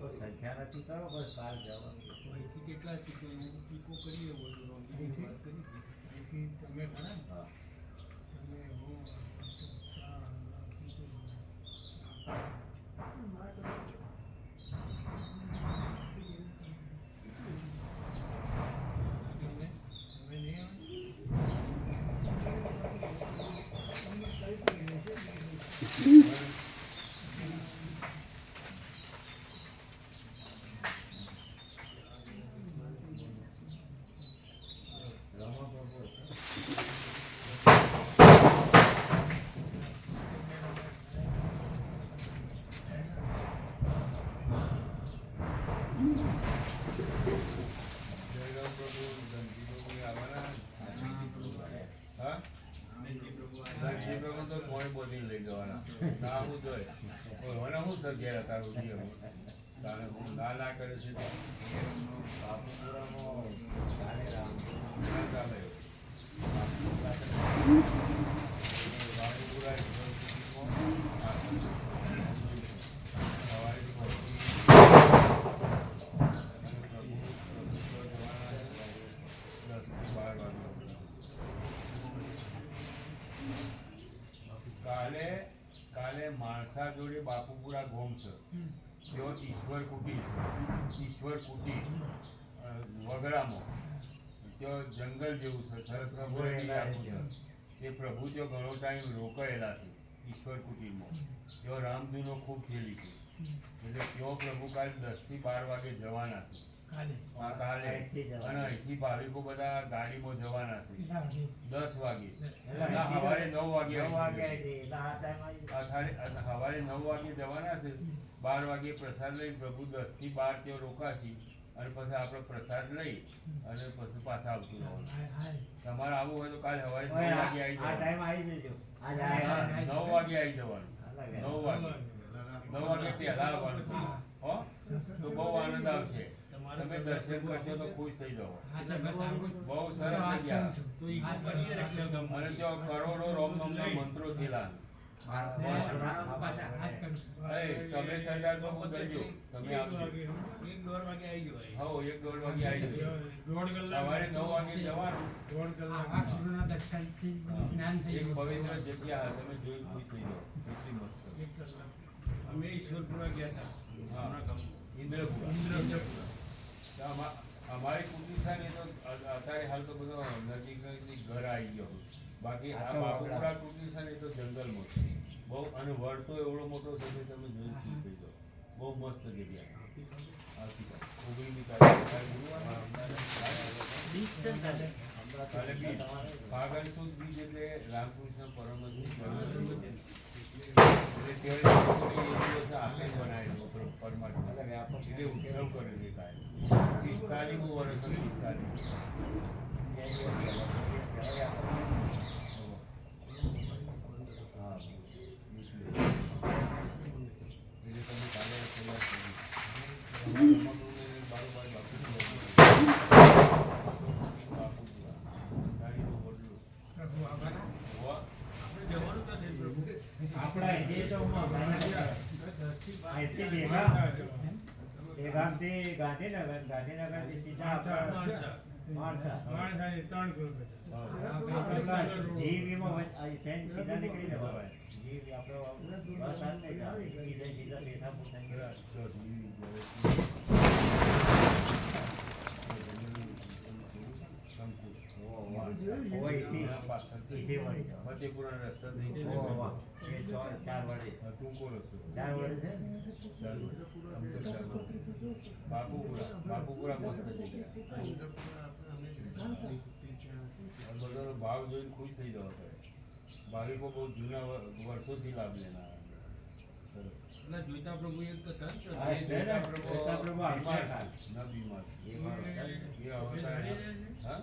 સંખ્યા નથી કરો બસ કાલ જવાનું. અહીંથી કેટલા સીટોનું ટીકો કરીએ બોલું અહીંથી તમે ખરા ને? હા. તમે હું તમે નહીં બાપુપુરામાં કાલે રામ કાલે માણસા જોડે બાપુપુરા ગોમ છે, તેઓ ઈશ્વર કુટીર છે. ઈશ્વર કુટીર વગડામાં ત્યાં જંગલ જેવું છે, સરસ એ પ્રભુ ત્યાં ઘણો ટાઈમ રોકાયેલા છે ઈશ્વર કુટીરમાં. ત્યાં રામધૂનો ખૂબ થયેલી છે, એટલે ત્યાં પ્રભુ કાલે 10 થી 12 વાગે જવાના છે. કાલે અને અહીંથી ભાવિકો બધા ગાડીમાં જવાના છે 10 વાગે. સવારે 9 વાગે સવારે 9 વાગે જવાના છે. 12 વાગે પ્રસાદ લઈ પ્રભુ 10 થી 12 ત્યાં રોકાશી અને પછી આપણે પ્રસાદ લઈ અને પછી પાછા આવતું રહેવાનું. તમારે આવવું હોય તો કાલે સવારે 9 વાગે આવી જવાનું. 9 વાગે આવી જવાનું. 9 વાગે પહેલા આવવાનું. હો તો બહુ આનંદ આવશે. તમે દર્શન કરશો તો ખુશ થઈ જાઓ. બહુ સરસ જગ્યા અને ત્યાં કરોડો રામનામના મંત્રો થયેલા. તમે સરદાર બાબુ દરજો તમે આવજો. 1-1.5 વાગે આવી ગયો. હા 1-1.5 વાગે આવી ગયો. સવારે 9 વાગે જવાનું. એક પવિત્ર જગ્યા તમે જોઈ ખુશ થઈ જાઓ. કેટલી મસ્ત. અમે ઈશ્વરપુરા ગયા હતા. ઇન્દ્રપુરા. અમારી કુટુંબ છે ને તો અત્યારે હાલ તો બધો નજીક ઘર આવી ગયો. બાકી આ બાપુપુરા કુટુંબ છે ને તો જંગલમાં છે બહુ, અને વળતો એવડો મોટો છે કે તમે જોઈ ખુશ થઈ જાઓ. બહુ મસ્ત જગ્યા. આવતીકાલ 19 ફાગણ સુદ બીજ એટલે રામકૃષ્ણ પરમહંસ એટલે આપણે બનાવેલું પરમાત્મા. આપણે એટલે ઉત્સવ કરે છે કાંઈ 45 વર્ષ અને પ્રભુ આભાર. આપણે જવાનું ક્યાં છે પ્રભુ? આપણા જે તો અહીંથી ભેગા એ ગામથી ગાંધીનગરથી સીધા માણસા માણસાની 3 કિલોમીટર. જીવીમાં સીધા નીકળી જવાય. જીવી આપણો બસ હાથ નહીં જાય. સીધા બેઠા પોતાની ફતેપુરા રસ્તા થઈ ચાર વડે ટૂંકો રસ્તો ચાર વડે છે બાપુપુરા મસ્ત જગ્યા બધાનો ભાવ જોઈને ખુશ થઈ જવા પડે. ભાવિકો બહુ જૂના વર્ષોથી લાભ લેનાર. ના જોઈતા પ્રભુ એક હતા ને હા, છે ને? જોઈતા પ્રભુ બીમાર આવશે. છે. ન બીમાર છે. એ મારો એ અવતાર હા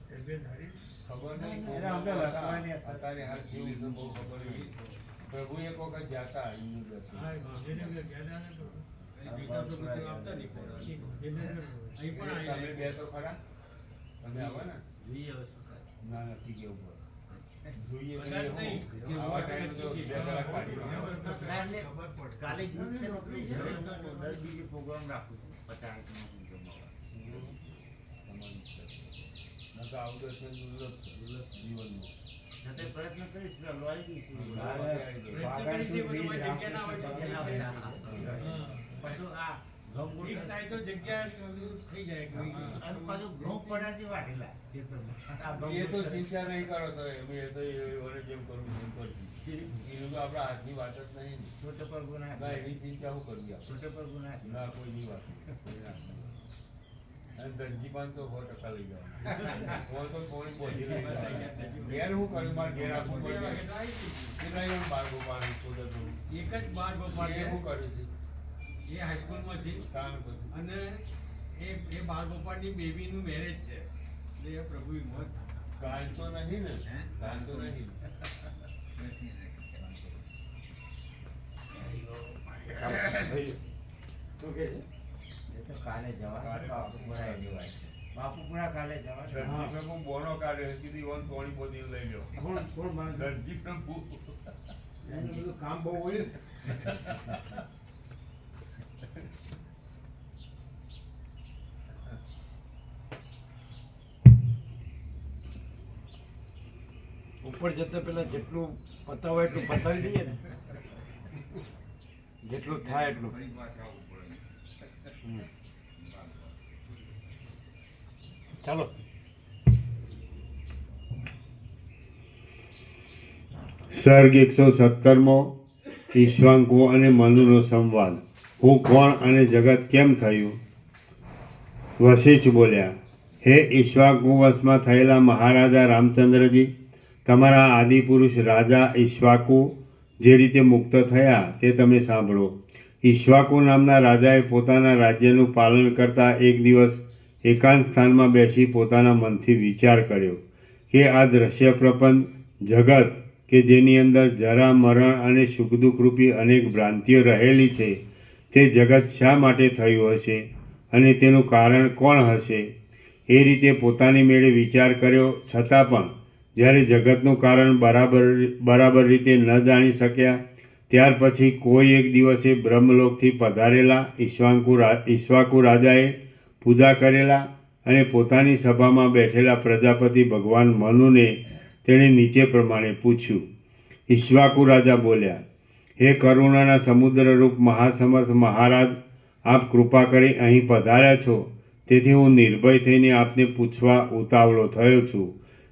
એ બે ધારી ખબર નહીં એને અમને વર્તમાનની અસર. અત્યારે હાલ કેવું છે બહુ ખબર નહીં. પ્રભુ એક વખત જાતા હિન્દુ દર્શન. હા એ ગાંધીનગર ગયા ને પ્રભુ. અહીં જોઈતા પ્રભુ તે આવતા નહીં ખરા. ગાંધીનગર અહીં પણ તમે આવી બે તો ખરા તમે આવો ને જોઈએ હવે શું થાય. ના નથી કેવું પડે. જોઈએ તો કદાચ એવું. નહીં. આવા ટાઈમ તો 2 કલાક કાઢી લો. કાલે ગીત છે ને, 10 બીજી પ્રોગ્રામ રાખું છું 50 ન તો આવું દર્શન દુર્લભ છે જીવનનું. છતાં પ્રયત્ન કરીશ ને લોહી દઈશું. પાછું આ ઘઉં એક થાય તો જગ્યા થઈ જાય કોઈ. અને પાછું ઘઉં પડ્યા છે વાઢેલા ખેતરમાં. આ ઘઉં એ તો ચિંતા નહીં કરો તો એમ એ તો વડે જેમ કરું એમ કરશું. એનું તો આપણા હાથની વાત જ નહીં ને. છોટે પર ગુના ના એની ચિંતા શું કરવી આપણે? છોટે પર ગુના ના કોઈની વાત નહીં. કોઈ ના. અને દરજીપાન તો 100% લઈ જવાનું. કોઈ તો થોડી બોધી લઈ જવાનું. ઘેર હું કરું મારે ઘેર આપવું બે પડે. વાગે તો આવી જઈએ. કેટલા એમ બાર ગોપાલ ખોદર કરું. એક જ બાર ગોપાલ એ છે. શું કરે છે? એ હાઈસ્કૂલમાં છે તાણ પછી. અને એ બાર ગોપાલની બેબીનું મેરેજ છે એટલે એ પ્રભુ મોત કાંઈ તો નહીં ને કાંઈ તો નહીં. શું કહે છે? એ તો કાલે જવા બાપુપુરા એની વાત છે. બાપુપુરા કાલે જવા દરજી પ્રભુ બોનો કાઢ્યો કીધી વન થોડી બોધી લઈ લો. દરજી પ્રભુ એનું બધું કામ બહુ હોય ને. ઉપર જતા પેલા જેટલું પતાવાય એટલું પતાવી દઈએ ને, જેટલું થાય એટલું. ચાલો. સર્ગ 117મો ઈશ્વાંકુ અને મનુનો સંવાદ. હું કોણ અને જગત કેમ થયું? વશિષ્ઠ બોલ્યા, હે ઈશ્વાકુ વશમાં થયેલા મહારાજા રામચંદ્રજી, તમારા આદિપુરુષ રાજા ઈશ્વાકુ જે રીતે મુક્ત થયા તે તમે સાંભળો. ઈશ્વાકુ નામના રાજાએ પોતાના રાજ્યનું પાલન કરતા એક દિવસ એકાંત સ્થાનમાં બેસી પોતાના મનથી વિચાર કર્યો કે આ દ્રશ્ય પ્રપંચ જગત કે જેની અંદર જરા મરણ અને સુખ દુઃખરૂપી અનેક ભ્રાંતિઓ રહેલી છે તે જગત શા માટે થયું હશે અને તેનું કારણ કોણ હશે? એ રીતે પોતાની મેળે વિચાર કર્યો, છતાં પણ જ્યારે જગતનું કારણ બરાબર રીતે ન જાણી શક્યા ત્યાર પછી કોઈ એક દિવસે બ્રહ્મલોકથી પધારેલા ઈશ્વાકુ રાજાએ પૂજા કરેલા અને પોતાની સભામાં બેઠેલા પ્રજાપતિ ભગવાન મનુને તેણે નીચે પ્રમાણે પૂછ્યું. ઈશ્વાકુ રાજા બોલ્યા, હે કરુણાના સમુદ્રરૂપ મહાસમર્થ મહારાજ, આપ કૃપા કરી અહીં પધાર્યા છો, તેથી હું નિર્ભય થઈને આપને પૂછવા ઉતાવળો થયો છું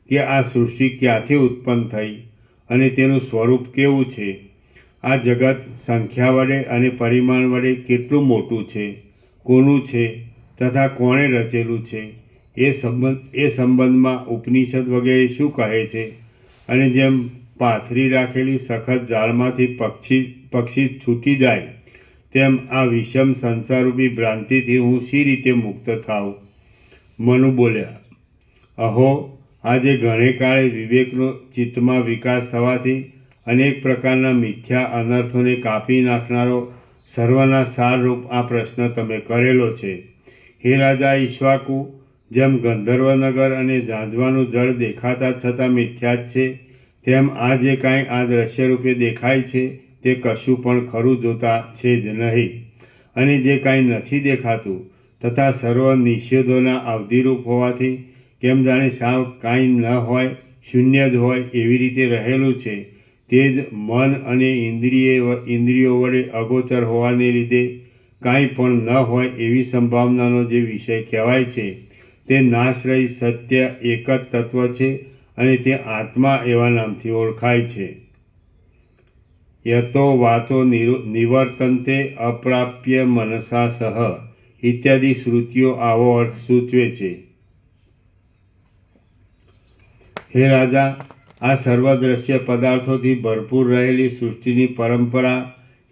કે આ સૃષ્ટિ ક્યાંથી ઉત્પન્ન થઈ અને તેનું સ્વરૂપ કેવું છે? આ જગત સંખ્યા વડે અને પરિમાણ વડે કેટલું મોટું છે, કોનું છે તથા કોણે રચેલું છે? એ સંબંધમાં ઉપનિષદ વગેરે શું કહે છે? અને જેમ પાથરી રાખેલી સખત જાળમાંથી પક્ષી છૂટી જાય તેમ આ વિષમ સંસારરૂપી ભ્રાંતિથી હું શી રીતે મુક્ત થાઉં? મનુ બોલ્યા, અહો, આજે ઘણે કાળે વિવેકનો ચિત્તમાં વિકાસ થવાથી અનેક પ્રકારના મિથ્યા અનર્થોને કાપી નાખનારો સર્વના સારરૂપ આ પ્રશ્ન તમે કરેલો છે. હે રાજા ઈક્ષ્વાકુ, જેમ ગંધર્વનગર અને ઝાંઝવાનું જળ દેખાતા છતાં મિથ્યા જ છે, તેમ આ જે કાંઈ આ દ્રશ્યરૂપે દેખાય છે તે કશું પણ ખરું જોતા છે જ નહીં. અને જે કાંઈ નથી દેખાતું તથા સર્વ નિષેધોના અવધિરૂપ હોવાથી કેમ જાણે સાવ કાંઈ ન હોય, શૂન્ય જ હોય એવી રીતે રહેલું છે, તે જ મન અને ઇન્દ્રિયો વડે અગોચર હોવાને લીધે કાંઈ પણ ન હોય એવી સંભાવનાનો જે વિષય કહેવાય છે તે નાશરહિત સત્ય એક જ તત્વ છે અને તે આત્મા એવા નામથી ઓળખાય છે. યતો વાચો નિવર્તન્તે અપ્રાપ્ય મનસા સહ ઇત્યાદિ શ્રુતિઓ આવો અર્થ સૂચવે છે. હે રાજા, આ સર્વદ્રશ્ય પદાર્થોથી ભરપૂર રહેલી સૃષ્ટિની પરંપરા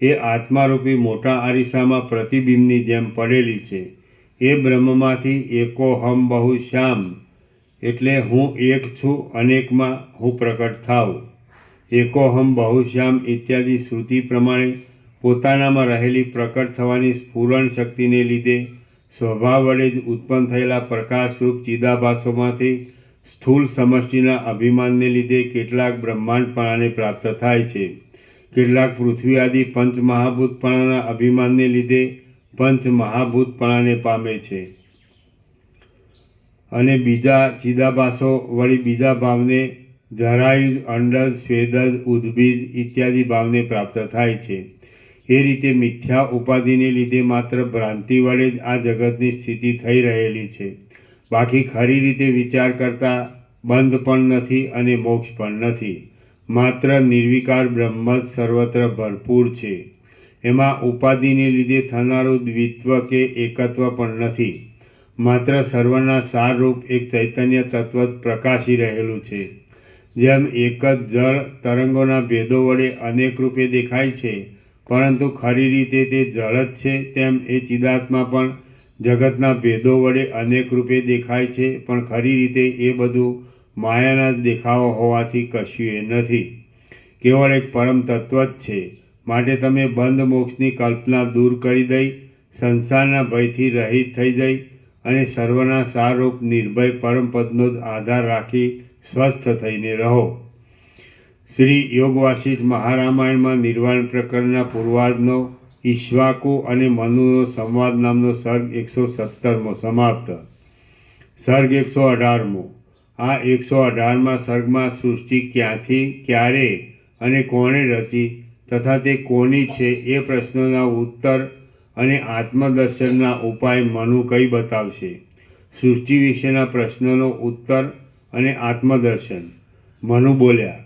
એ આત્મારૂપી મોટા અરીસામાં પ્રતિબિંબની જેમ પડેલી છે. એ બ્રહ્મમાંથી એકોહમ બહુ શ્યામ એટલે હું એક છું, અનેકમાં હું પ્રકટ થાઉં. એકોહમ બહુ શ્યામ ઇત્યાદિ શ્રુતિ પ્રમાણે પોતાનામાં રહેલી પ્રકટ થવાની સ્ફુરણ શક્તિને લીધે સ્વભાવ વડે જ ઉત્પન્ન થયેલા પ્રકાશરૂપ ચિદાભાસોમાંથી સ્થૂળ સમષ્ટિના અભિમાનને લીધે કેટલાક બ્રહ્માંડપણાને પ્રાપ્ત થાય છે, કેટલાક પૃથ્વી આદિ પંચમહાભૂતપણાના અભિમાનને લીધે પંચમહાભૂતપણાને પામે છે, અને બીજા ચિદાભાસો વળી બીજા ભાવને જરાયુજ, અંડજ, સ્વેદજ, ઉદ્ભીજ ઇત્યાદિ ભાવને પ્રાપ્ત થાય છે. એ રીતે મિથ્યા ઉપાધિને લીધે માત્ર ભ્રાંતિ વડે જ આ જગતની સ્થિતિ થઈ રહેલી છે. બાકી ખરી રીતે વિચાર કરતાં બંધ પણ નથી અને મોક્ષ પણ નથી. માત્ર નિર્વિકાર બ્રહ્મ જ સર્વત્ર ભરપૂર છે. એમાં ઉપાધિને લીધે થનારું દ્વિત્વ કે એકત્વ પણ નથી. માત્ર સર્વના સારરૂપ એક ચૈતન્ય તત્વ જ પ્રકાશી રહેલું છે. જેમ એક જ જળ તરંગોના ભેદો વડે અનેક રૂપે દેખાય છે, પરંતુ ખરી રીતે તે જળ જ છે, તેમ એ ચિદાત્મા પણ જગતના ભેદો વડે અનેક રૂપે દેખાય છે, પણ ખરી રીતે એ બધું માયાના જ દેખાવો હોવાથી કશું એ નથી. કેવળ એક પરમ તત્વ જ છે. માટે તમે બંધ મોક્ષની કલ્પના દૂર કરી દઈ, સંસારના ભયથી રહિત થઈ જઈ અને સર્વના સારરૂપ નિર્ભય પરમપદનો જ આધાર રાખી સ્વસ્થ થઈને રહો. શ્રી યોગ વાસિષ્ઠ મહારામાયણમાં નિર્વાણ પ્રકરણના પૂર્વાર્ધનો ઈક્ષ્વાકુ અને મનુનો સંવાદ નામનો સર્ગ 117મો સમાપ્ત. સર્ગ 118મો. આ 118મા સર્ગમાં સૃષ્ટિ ક્યાંથી, ક્યારે અને કોણે રચી તથા તે કોની છે એ પ્રશ્નોના ઉત્તર અને આત્મદર્શનના ઉપાય મનુ કઈ બતાવશે. સૃષ્ટિ વિશેના પ્રશ્નનો ઉત્તર અને આત્મદર્શન. મનુ બોલ્યા,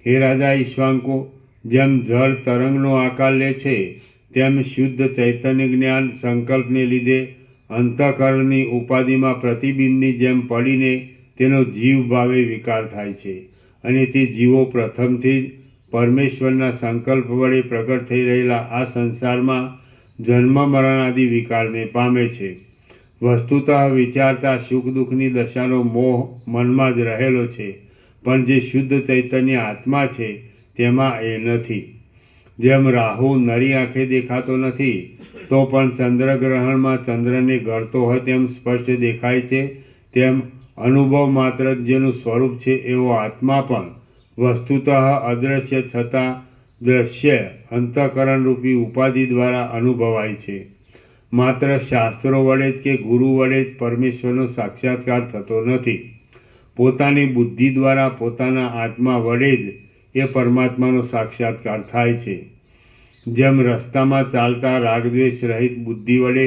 હે રાજા ઈક્ષ્વાકુ, જેમ જળ તરંગનો આકાર લે છે તેમ શુદ્ધ ચૈતન્ય જ્ઞાન સંકલ્પને લીધે અંતઃકરણની ઉપાધિમાં પ્રતિબિંબની જેમ પડીને તેનો જીવ ભાવે વિકાર થાય છે, અને તે જીવો પ્રથમથી જ પરમેશ્વરના સંકલ્પ વડે પ્રગટ થઈ રહેલા આ સંસારમાં જન્મ મરણ આદિ વિકારને પામે છે. વસ્તુતઃ વિચારતા સુખ દુઃખની દશાનો મોહ મનમાં જ રહેલો છે, પણ જે શુદ્ધ ચૈતન્ય આત્મા છે તેમાં એ નથી. જેમ રાહુ નરી આંખે દેખાતો નથી તો પણ ચંદ્રગ્રહણમાં ચંદ્રને ગળતો હોય તેમ સ્પષ્ટ દેખાય છે, તેમ અનુભવ માત્ર જ જેનું સ્વરૂપ છે એવો આત્મા પણ વસ્તુતઃ અદૃશ્ય છતાં દ્રશ્ય અંતઃકરણરૂપી ઉપાધિ દ્વારા અનુભવાય છે. માત્ર શાસ્ત્રો વડે જ કે ગુરુ વડે જ પરમેશ્વરનો સાક્ષાત્કાર થતો નથી. પોતાની બુદ્ધિ દ્વારા પોતાના આત્મા વડે જ એ પરમાત્માનો સાક્ષાત્કાર થાય છે. જેમ રસ્તામાં ચાલતા રાગદ્વેષ રહિત બુદ્ધિ વડે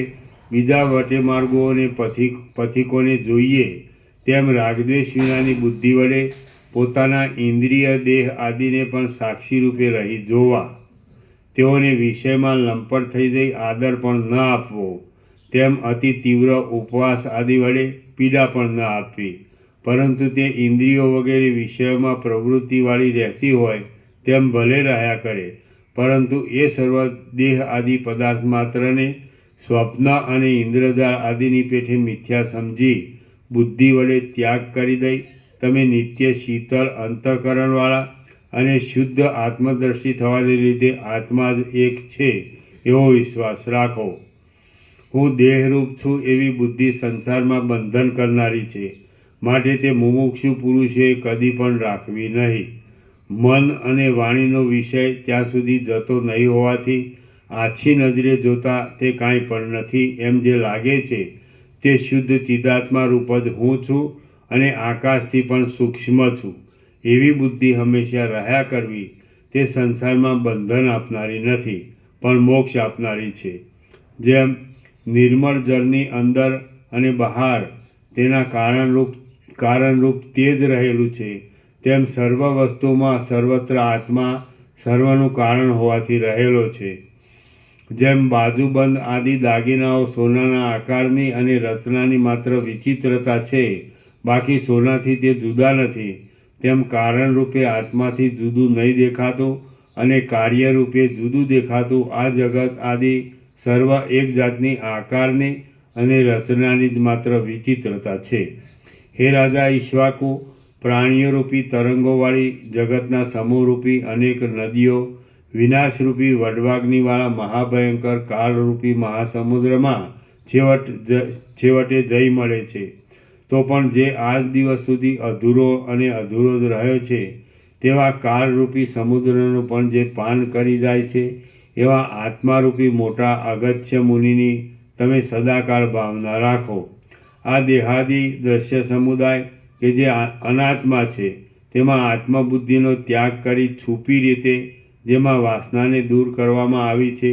બીજા વટેમાર્ગોને પથિકોને જોઈએ, તેમ રાગદ્વેષ વિનાની બુદ્ધિ વડે પોતાના ઇન્દ્રિય દેહ આદિને પણ સાક્ષી રૂપે રહી જોવા. તેઓને વિષયમાં લંપટ થઈ જઈ આદર પણ ન આપવો, તેમ અતિ તીવ્ર ઉપવાસ આદિ વડે પીડા પણ ન આપવી, પરંતુ તે ઇન્દ્રિયો વગેરે વિષયોમાં પ્રવૃત્તિવાળી રહેતી હોય તેમ ભલે રહ્યા કરે, પરંતુ એ સર્વ દેહ આદિ પદાર્થ માત્રને સ્વપ્ન અને ઇન્દ્રજાળ આદિની પેઠે મિથ્યા સમજી બુદ્ધિ વડે ત્યાગ કરી દઈ તમે નિત્ય શીતળ અંતઃકરણવાળા અને શુદ્ધ આત્મદ્રષ્ટિ થવાને લીધે આત્મા જ એક છે એવો વિશ્વાસ રાખો. હું દેહરૂપ છું એવી બુદ્ધિ સંસારમાં બંધન કરનારી છે, માટે તે મુમુક્ષુ પુરુષોએ કદી પણ રાખવી નહીં. મન અને વાણીનો વિષય ત્યાં સુધી જતો નહીં હોવાથી આછી નજરે જોતા તે કાંઈ પણ નથી એમ જે લાગે છે તે શુદ્ધ ચિદાત્મા રૂપ જ હું છું અને આકાશથી પણ સૂક્ષ્મ છું એવી બુદ્ધિ હંમેશા રહ્યા કરવી તે સંસારમાં બંધન આપનારી નથી પણ મોક્ષ આપનારી છે. જેમ નિર્મળ જળની અંદર અને બહાર તેના કારણરૂપ તેજ રહેલું છે, તેમ સર્વ વસ્તુમાં સર્વત્ર આત્મા સર્વનું કારણ હોવાથી રહેલો છે. જેમ બાજુબંધ આદિ દાગીનાઓ સોનાના આકારની અને રચનાની માત્ર વિચિત્રતા છે, બાકી સોનાથી તે જુદા નથી, તેમ કારણરૂપે આત્માથી જુદું નહીં દેખાતું અને કાર્યરૂપે જુદું દેખાતું આ જગત આદિ સર્વ એક જાતની આકારની અને રચનાની જ માત્ર વિચિત્રતા છે. હે રાજા ઈક્ષ્વાકુ, પ્રાણીઓરૂપી તરંગોવાળી જગતના સમૂહરૂપી અનેક નદીઓ વિનાશરૂપી વડવાગ્નિવાળા મહાભયંકર કાળરૂપી મહાસમુદ્રમાં છેવટે જઈ મળે છે. તો પણ જે આજ દિવસ સુધી અધૂરો અને અધૂરો જ રહ્યો છે તેવા કાળરૂપી સમુદ્રનું પણ જે પાન કરી જાય છે એવા આત્મારૂપી મોટા અગત્ય મુનિની તમે સદાકાળ ભાવના રાખો. આ દેહાદી દ્રશ્ય સમુદાય કે જે અનાત્મા છે તેમાં આત્મબુદ્ધિનો ત્યાગ કરી છુપી રીતે જેમાં વાસનાને દૂર કરવામાં આવી છે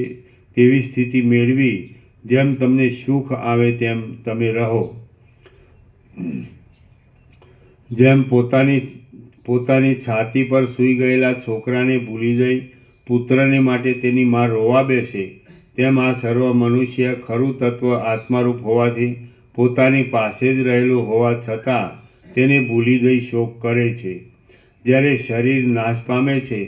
તેવી સ્થિતિ મેળવી જેમ તમને સુખ આવે તેમ તમે રહો. જેમ પોતાની છાતી પર સૂઈ ગયેલા છોકરાને ભૂલી જઈ પુત્રને માટે તેની મા રોવા બેસે, તેમ આ સર્વ મનુષ્ય ખરું તત્વ આત્મારૂપ હોવાથી પોતાની પાસે જ રહેલું હોવા છતાં તેને ભૂલી દઈ શોક કરે છે. જ્યારે શરીર નાશ પામે છે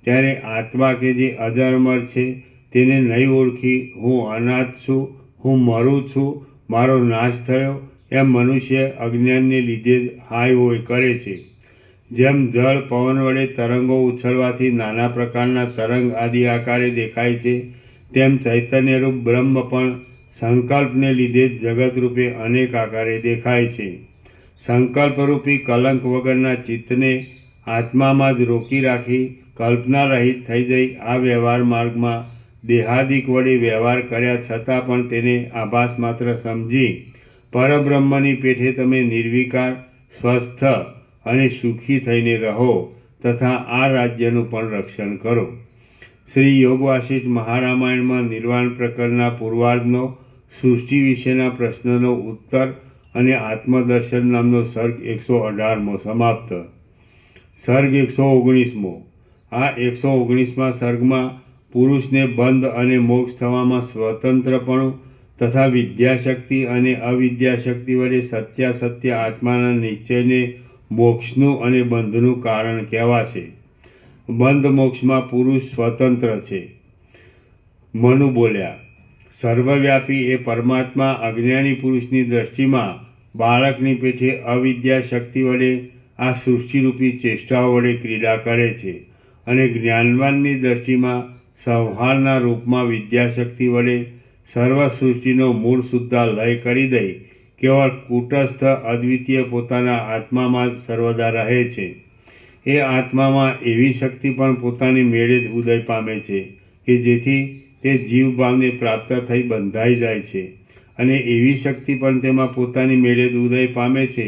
ત્યારે આત્મા કે જે અજરમર છે તેને નહીં ઓળખી હું અનાથ છું, હું મરું છું, મારો નાશ થયો એમ મનુષ્ય અજ્ઞાનને લીધે જ હાય હોય કરે છે. જેમ જળ પવન વડે તરંગો ઉછળવાથી નાના પ્રકારના તરંગ આદિ આકારે દેખાય છે, તેમ ચૈતન્યરૂપ બ્રહ્મ પણ સંકલ્પને લીધે જ જગતરૂપે અનેક આકારે દેખાય છે. સંકલ્પરૂપી કલંક વગરના ચિત્તને આત્મામાં જ રોકી રાખી કલ્પના રહિત થઈ જઈ આ વ્યવહાર માર્ગમાં દેહાદિક વડે વ્યવહાર કર્યા છતાં પણ તેને આભાસ માત્ર સમજી પરબ્રહ્મની પેઠે તમે નિર્વિકાર, સ્વસ્થ અને સુખી થઈને રહો તથા આ રાજ્યનું પણ રક્ષણ કરો. શ્રી યોગ વાસિષ્ઠ મહારામાયણમાં નિર્વાણ પ્રકરણના પૂર્વાર્ધનો સૃષ્ટિ વિશેના પ્રશ્નનો ઉત્તર અને આત્મદર્શન નામનો સર્ગ 118મો સમાપ્ત. સર્ગ 119મો. આ 119મા સર્ગમાં પુરુષને બંધ અને મોક્ષ થવામાં સ્વતંત્રપણું તથા વિદ્યાશક્તિ અને અવિદ્યાશક્તિ વડે સત્યાસત્ય આત્માના નિશ્ચયને મોક્ષનું અને બંધનું કારણ કહેવાશે. બંધ મોક્ષમાં પુરુષ સ્વતંત્ર છે. મનુ બોલ્યા, સર્વવ્યાપી એ પરમાત્મા અજ્ઞાની પુરુષની દ્રષ્ટિમાં બાળકની પેઠે અવિદ્યાશક્તિ વડે આ સૃષ્ટિરૂપી ચેષ્ટાઓ વડે ક્રીડા કરે છે અને જ્ઞાનવાનની દ્રષ્ટિમાં સંહારના રૂપમાં વિદ્યાશક્તિ વડે સર્વ સૃષ્ટિનો મૂળ સુદ્ધા લય કરી દઈ કેવળ કૂટસ્થ અદ્વિતીય પોતાના આત્મામાં જ સર્વદા રહે છે. એ આત્મામાં એવી શક્તિ પણ પોતાની મેળે જ ઉદય પામે છે કે જેથી તે જીવભાવને પ્રાપ્ત થઈ બંધાઈ જાય છે, અને એવી શક્તિ પણ તેમાં પોતાની મેળે જ ઉદય પામે છે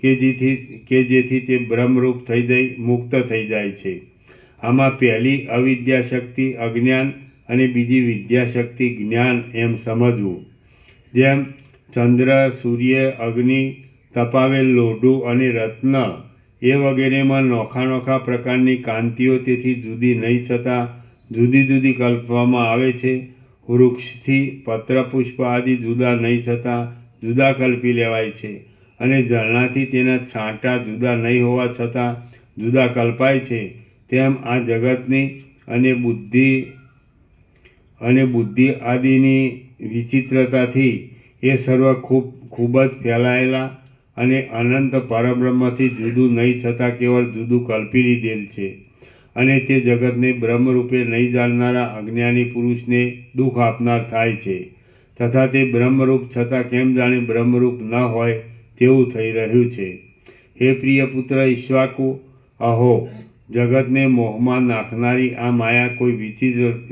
કે જેથી તે બ્રહ્મરૂપ થઈ જઈ મુક્ત થઈ જાય છે. આમાં પહેલી અવિદ્યાશક્તિ અજ્ઞાન અને બીજી વિદ્યાશક્તિ જ્ઞાન એમ સમજવું. જેમ ચંદ્ર, સૂર્ય, અગ્નિ, તપાવેલ લોઢું અને રત્ન એ વગેરેમાં નોખા પ્રકારની કાંતિઓ તેથી જુદી નહીં છતાં જુદી જુદી કલ્પવામાં આવે છે. વૃક્ષથી પત્ર પુષ્પ આદિ જુદા નહીં છતાં જુદા કલ્પી લેવાય છે, અને જળનાથી તેના છાંટા જુદા નહીં હોવા છતાં જુદા કલ્પાય છે. તેમ આ જગતની અને બુદ્ધિ આદિની વિચિત્રતાથી એ સર્વ ખૂબ જ ફેલાયેલા અને અનંત પરબ્રહ્મથી જુદું નહીં છતાં કેવળ જુદું કલ્પી લીધેલ છે. અને તે જગતને બ્રહ્મરૂપે નહીં જાણનારા અજ્ઞાની પુરુષને દુઃખ આપનાર થાય છે તથા તે બ્રહ્મરૂપ છતાં કેમ જાણે બ્રહ્મરૂપ ન હોય તેવું થઈ રહ્યું છે. હે પ્રિય પુત્ર ઈક્ષ્વાકુ, અહો, જગતને મોહમાં નાખનારી આ માયા કોઈ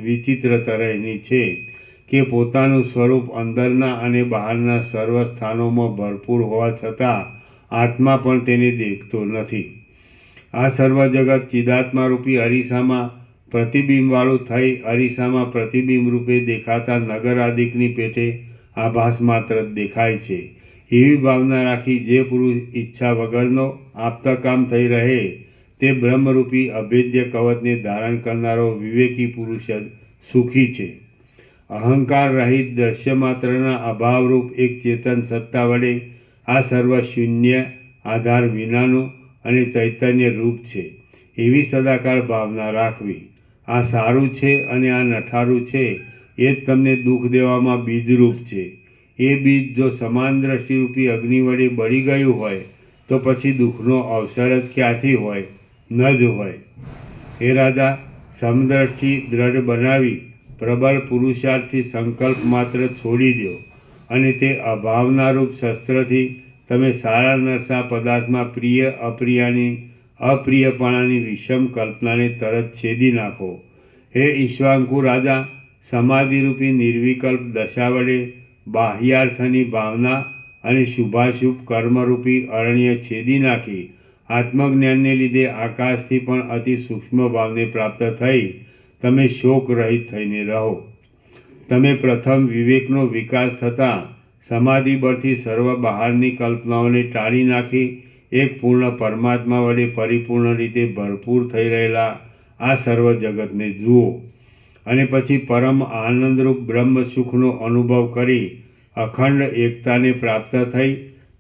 વિચિત્ર તરહની છે કે પોતાનું સ્વરૂપ અંદરના અને બહારના સર્વ સ્થાનોમાં ભરપૂર હોવા છતાં આત્મા પણ તેને દેખતો નથી. આ સર્વ જગત ચિદાત્મારૂપી અરીસામાં પ્રતિબિંબવાળું થઈ અરીસામાં પ્રતિબિંબ રૂપે દેખાતા નગર આદિકની પેટે આભાસ માત્ર જ દેખાય છે. એવી ભાવના રાખી જે પુરુષ ઈચ્છા વગરનો આપ્તકામ થઈ રહે તે બ્રહ્મરૂપી અભેદ્ય કવચને ધારણ કરનારો વિવેકી પુરુષ જ સુખી છે. અહંકાર રહિત દ્રશ્ય માત્રના અભાવરૂપ એક ચેતન સત્તા વડે આ સર્વ શૂન્ય આધાર વિનાનું અને ચૈતન્ય રૂપ છે એવી સદાકાળ ભાવના રાખવી. આ સારું છે અને આ નઠારું છે એ જ તમને દુઃખ દેવામાં બીજરૂપ છે. એ બીજ જો સમાન દ્રષ્ટિરૂપી અગ્નિ વડે બળી ગયું હોય તો પછી દુઃખનો અવસર જ ક્યાંથી હોય? ન જ હોય. હે રાજા, સમદ્રષ્ટિ દ્રઢ બનાવી પ્રબળ પુરુષાર્થથી સંકલ્પ માત્ર છોડી દો અને તે અભાવનારૂપ શસ્ત્રથી તમે સારા નરસા પદાર્થમાં પ્રિય અપ્રિયપણાની વિષમ કલ્પનાને તરત છેદી નાખો. હે ઈક્ષ્વાકુ રાજા, સમાધિરૂપી નિર્વિકલ્પ દશા વડે બાહ્યાર્થની ભાવના અને શુભાશુભ કર્મરૂપી અરણ્ય છેદી નાખી આત્મજ્ઞાનને લીધે આકાશથી પણ અતિ સૂક્ષ્મ ભાવને પ્રાપ્ત થઈ તમે શોક રહિત થઈને રહો. તમે પ્રથમ વિવેકનો વિકાસ થતાં સમાધિ બળથી સર્વ બહારની કલ્પનાઓને ટાળી નાખી એક પૂર્ણ પરમાત્મા વડે પરિપૂર્ણ રીતે ભરપૂર થઈ રહેલા આ સર્વ જગતને જુઓ અને પછી પરમ આનંદરૂપ બ્રહ્મ સુખનો અનુભવ કરી અખંડ એકતાને પ્રાપ્ત થઈ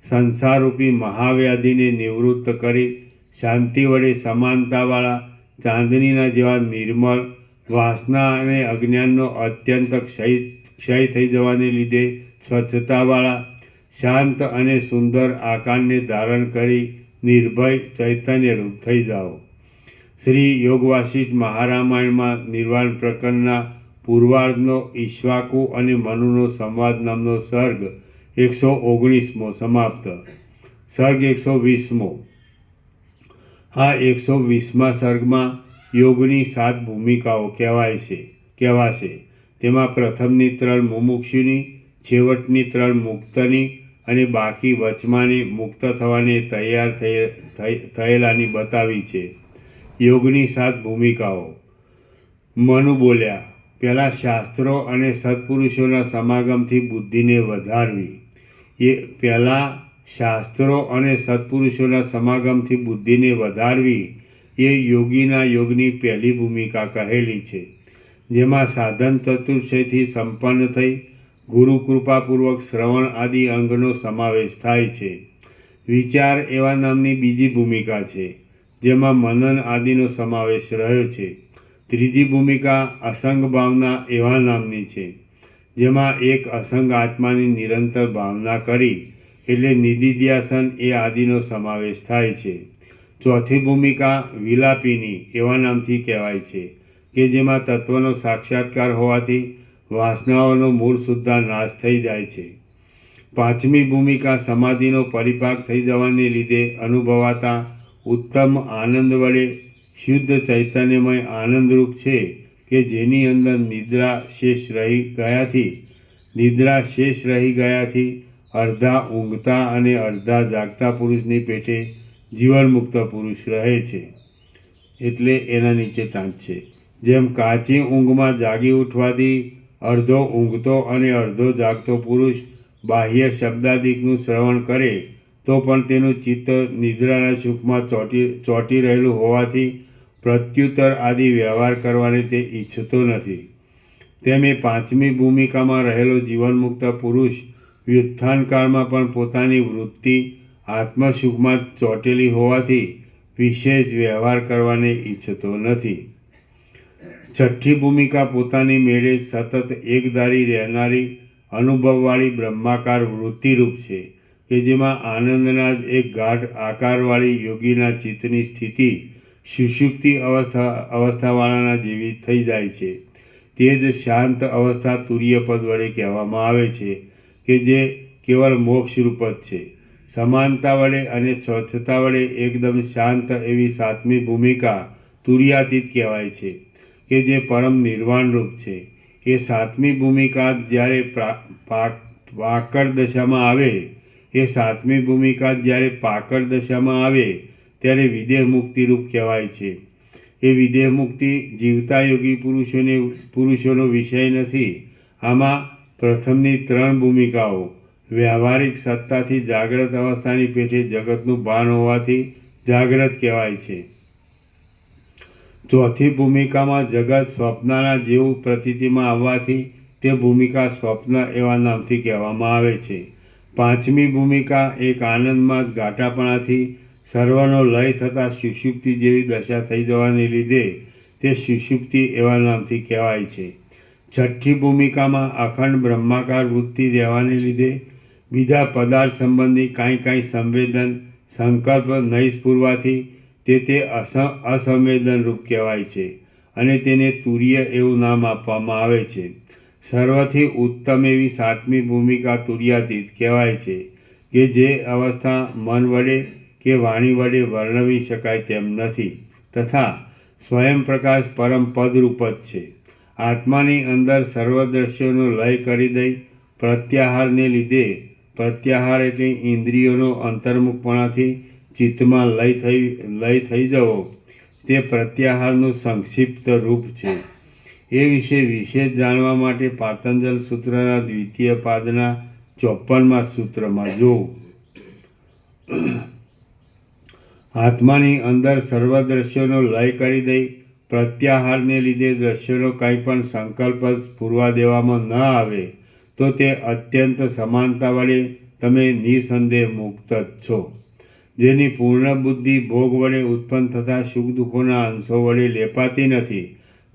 સંસારરૂપી મહાવ્યાધિને નિવૃત્ત કરી શાંતિ વડે સમાનતાવાળા ચાંદનીના જેવા નિર્મળ વાસના અને અજ્ઞાનનો અત્યંત ક્ષય થઈ જવાને લીધે સ્વચ્છતાવાળા શાંત અને સુંદર આકારને ધારણ કરી નિર્ભય ચૈતન્યરૂપ થઈ જાઓ. શ્રી યોગવાસિષ્ઠ મહારામાયણમાં નિર્વાણ પ્રકરણના પૂર્વાર્ધનો ઈક્ષ્વાકુ અને મનુનો સંવાદ નામનો સર્ગ 119મો સમાપ્ત. સર્ગ 120મો. આ 120મા સર્ગમાં યોગની 7 ભૂમિકાઓ કહેવાશે. તેમાં પ્રથમની 3 મુમુક્ષુની, છેવટની 3 મુક્તની અને બાકી વચમાની મુક્ત થવાને તૈયાર થયેલાની બતાવી છે. યોગની 7 ભૂમિકાઓ. મનુ બોલ્યા, પહેલાં શાસ્ત્રો અને સત્પુરુષોના સમાગમથી બુદ્ધિને વધારવી. એ યોગીના યોગની પહેલી ભૂમિકા કહેલી છે, જેમાં સાધન ચતુર્થયથી સંપન્ન થઈ ગુરુ કૃપાપૂર્વક શ્રવણ આદિ અંગનો સમાવેશ થાય છે. વિચાર એવા નામની બીજી ભૂમિકા છે, જેમાં મનન આદિનો સમાવેશ રહ્યો છે. ત્રીજી ભૂમિકા અસંગ ભાવના એવા નામની છે, જેમાં એક અસંગ આત્માની નિરંતર ભાવના કરી એટલે નિધિધ્યાસન એ આદિનો સમાવેશ થાય છે. ચોથી ભૂમિકા વિલાપિની એવા નામથી કહેવાય છે, કે જેમાં તત્વનો સાક્ષાત્કાર હોવાથી વાસનાઓનો મૂળ સુદ્ધા નાશ થઈ જાય છે. પાંચમી ભૂમિકા સમાધિનો પરિપાક થઈ જવાને લીધે અનુભવાતા ઉત્તમ આનંદ વડે શુદ્ધ ચૈતન્યમય આનંદરૂપ છે, કે જેની અંદર નિદ્રા શેષ રહી ગયાથી અડધા ઊંઘતા અને અડધા જાગતા પુરુષની પેટે જીવનમુક્ત પુરુષ રહે છે. એટલે એના નીચે ટાંચ છે. જેમ કાચી ઊંઘમાં જાગી ઉઠવાથી અડધો ઊંઘતો અને અડધો જાગતો પુરુષ બાહ્ય શબ્દાદિકનું શ્રવણ કરે તો પણ તેનું ચિત્ત નિદ્રાના સુખમાં ચોંટી રહેલું હોવાથી પ્રત્યુત્તર આદિ વ્યવહાર કરવાને તે ઈચ્છતો નથી. તેમ એ પાંચમી ભૂમિકામાં રહેલો જીવનમુક્ત પુરુષ વ્યુત્થાન કાળમાં પણ પોતાની વૃત્તિ આત્મસુખમાં ચોંટેલી હોવાથી વિશેષ વ્યવહાર કરવાને ઈચ્છતો નથી. છઠ્ઠી ભૂમિકા પોતાની મેળે સતત એકધારી રહેનારી અનુભવવાળી બ્રહ્માકાર વૃત્તિરૂપ છે કે જેમાં આનંદના જ એક ગાઢ આકારવાળી યોગીના ચિત્તની સ્થિતિ સુષુપ્તિ અવસ્થાવાળાના જેવી થઈ જાય છે. તે જ શાંત અવસ્થા તુર્યપદ વડે કહેવામાં આવે છે કે જે કેવળ મોક્ષરૂપ જ છે. સમાનતા વડે અને સ્વચ્છતા વડે એકદમ શાંત એવી સાતમી ભૂમિકા તુર્યાતીત કહેવાય છે કે જે પરમ નિર્વાણરૂપ છે. એ સાતમી ભૂમિકા જ્યારે પાકળ દશામાં આવે ત્યારે વિદેહ મુક્તિરૂપ કહેવાય છે. એ વિદેહ મુક્તિ જીવતા યોગી પુરુષોનો વિષય નથી. આમાં પ્રથમની 3 ભૂમિકાઓ વ્યવહારિક સત્તાથી જાગ્રત અવસ્થાની પેઠે જગતનું ભાન હોવાથી જાગ્રત કહેવાય છે. ચોથી ભૂમિકામાં જગત સ્વપ્નના જેવું પ્રતીતિમાં આવવાથી તે ભૂમિકા સ્વપ્ન એવા નામથી કહેવામાં આવે છે. પાંચમી ભૂમિકા એક આનંદમાં ઘાટાપણાથી સર્વનો લય થતાં સુષુપ્તિ જેવી દશા થઈ જવાને લીધે તે સુષુપ્તિ એવા નામથી કહેવાય છે. છઠ્ઠી ભૂમિકામાં અખંડ બ્રહ્માકાર વૃત્તિ રહેવાને લીધે બીજા પદાર્થ સંબંધી કાંઈ સંવેદન સંકલ્પ નહીં સ્ફુરવાથી તે અસંવેદનરૂપ કહેવાય છે અને તેને તુર્ય એવું નામ આપવામાં આવે છે. સર્વથી ઉત્તમ એવી સાતમી ભૂમિકા તુર્યાતીત કહેવાય છે કે જે અવસ્થા મન વડે કે વાણી વડે વર્ણવી શકાય તેમ નથી તથા સ્વયં પ્રકાશ પરમ પદરૂપ જ છે. આત્માની અંદર સર્વ દ્રશ્યોનો લય કરી દઈ પ્રત્યાહારને લીધે પ્રત્યાહાર એટલે ઇન્દ્રિયોનો અંતર્મુખપણાથી ચિત્તમાં લય થઈ જવો તે પ્રત્યાહારનું સંક્ષિપ્ત રૂપ છે. એ વિશે વિશેષ જાણવા માટે પાતંજલ સૂત્રના દ્વિતીય પાદના 54મા સૂત્રમાં જોવું. આત્માની અંદર સર્વ દ્રશ્યોનો લય કરી દઈ પ્રત્યાહારને લીધે દ્રશ્યોનો કંઈ પણ સંકલ્પ સ્ફુરવા દેવામાં ન આવે તો તે અત્યંત સમાનતા વડે તમે નિસંદેહ મુક્ત જ છો. જેની પૂર્ણ બુદ્ધિ ભોગ વડે ઉત્પન્ન થતા સુખ દુઃખોના અંશો વડે લેપાતી નથી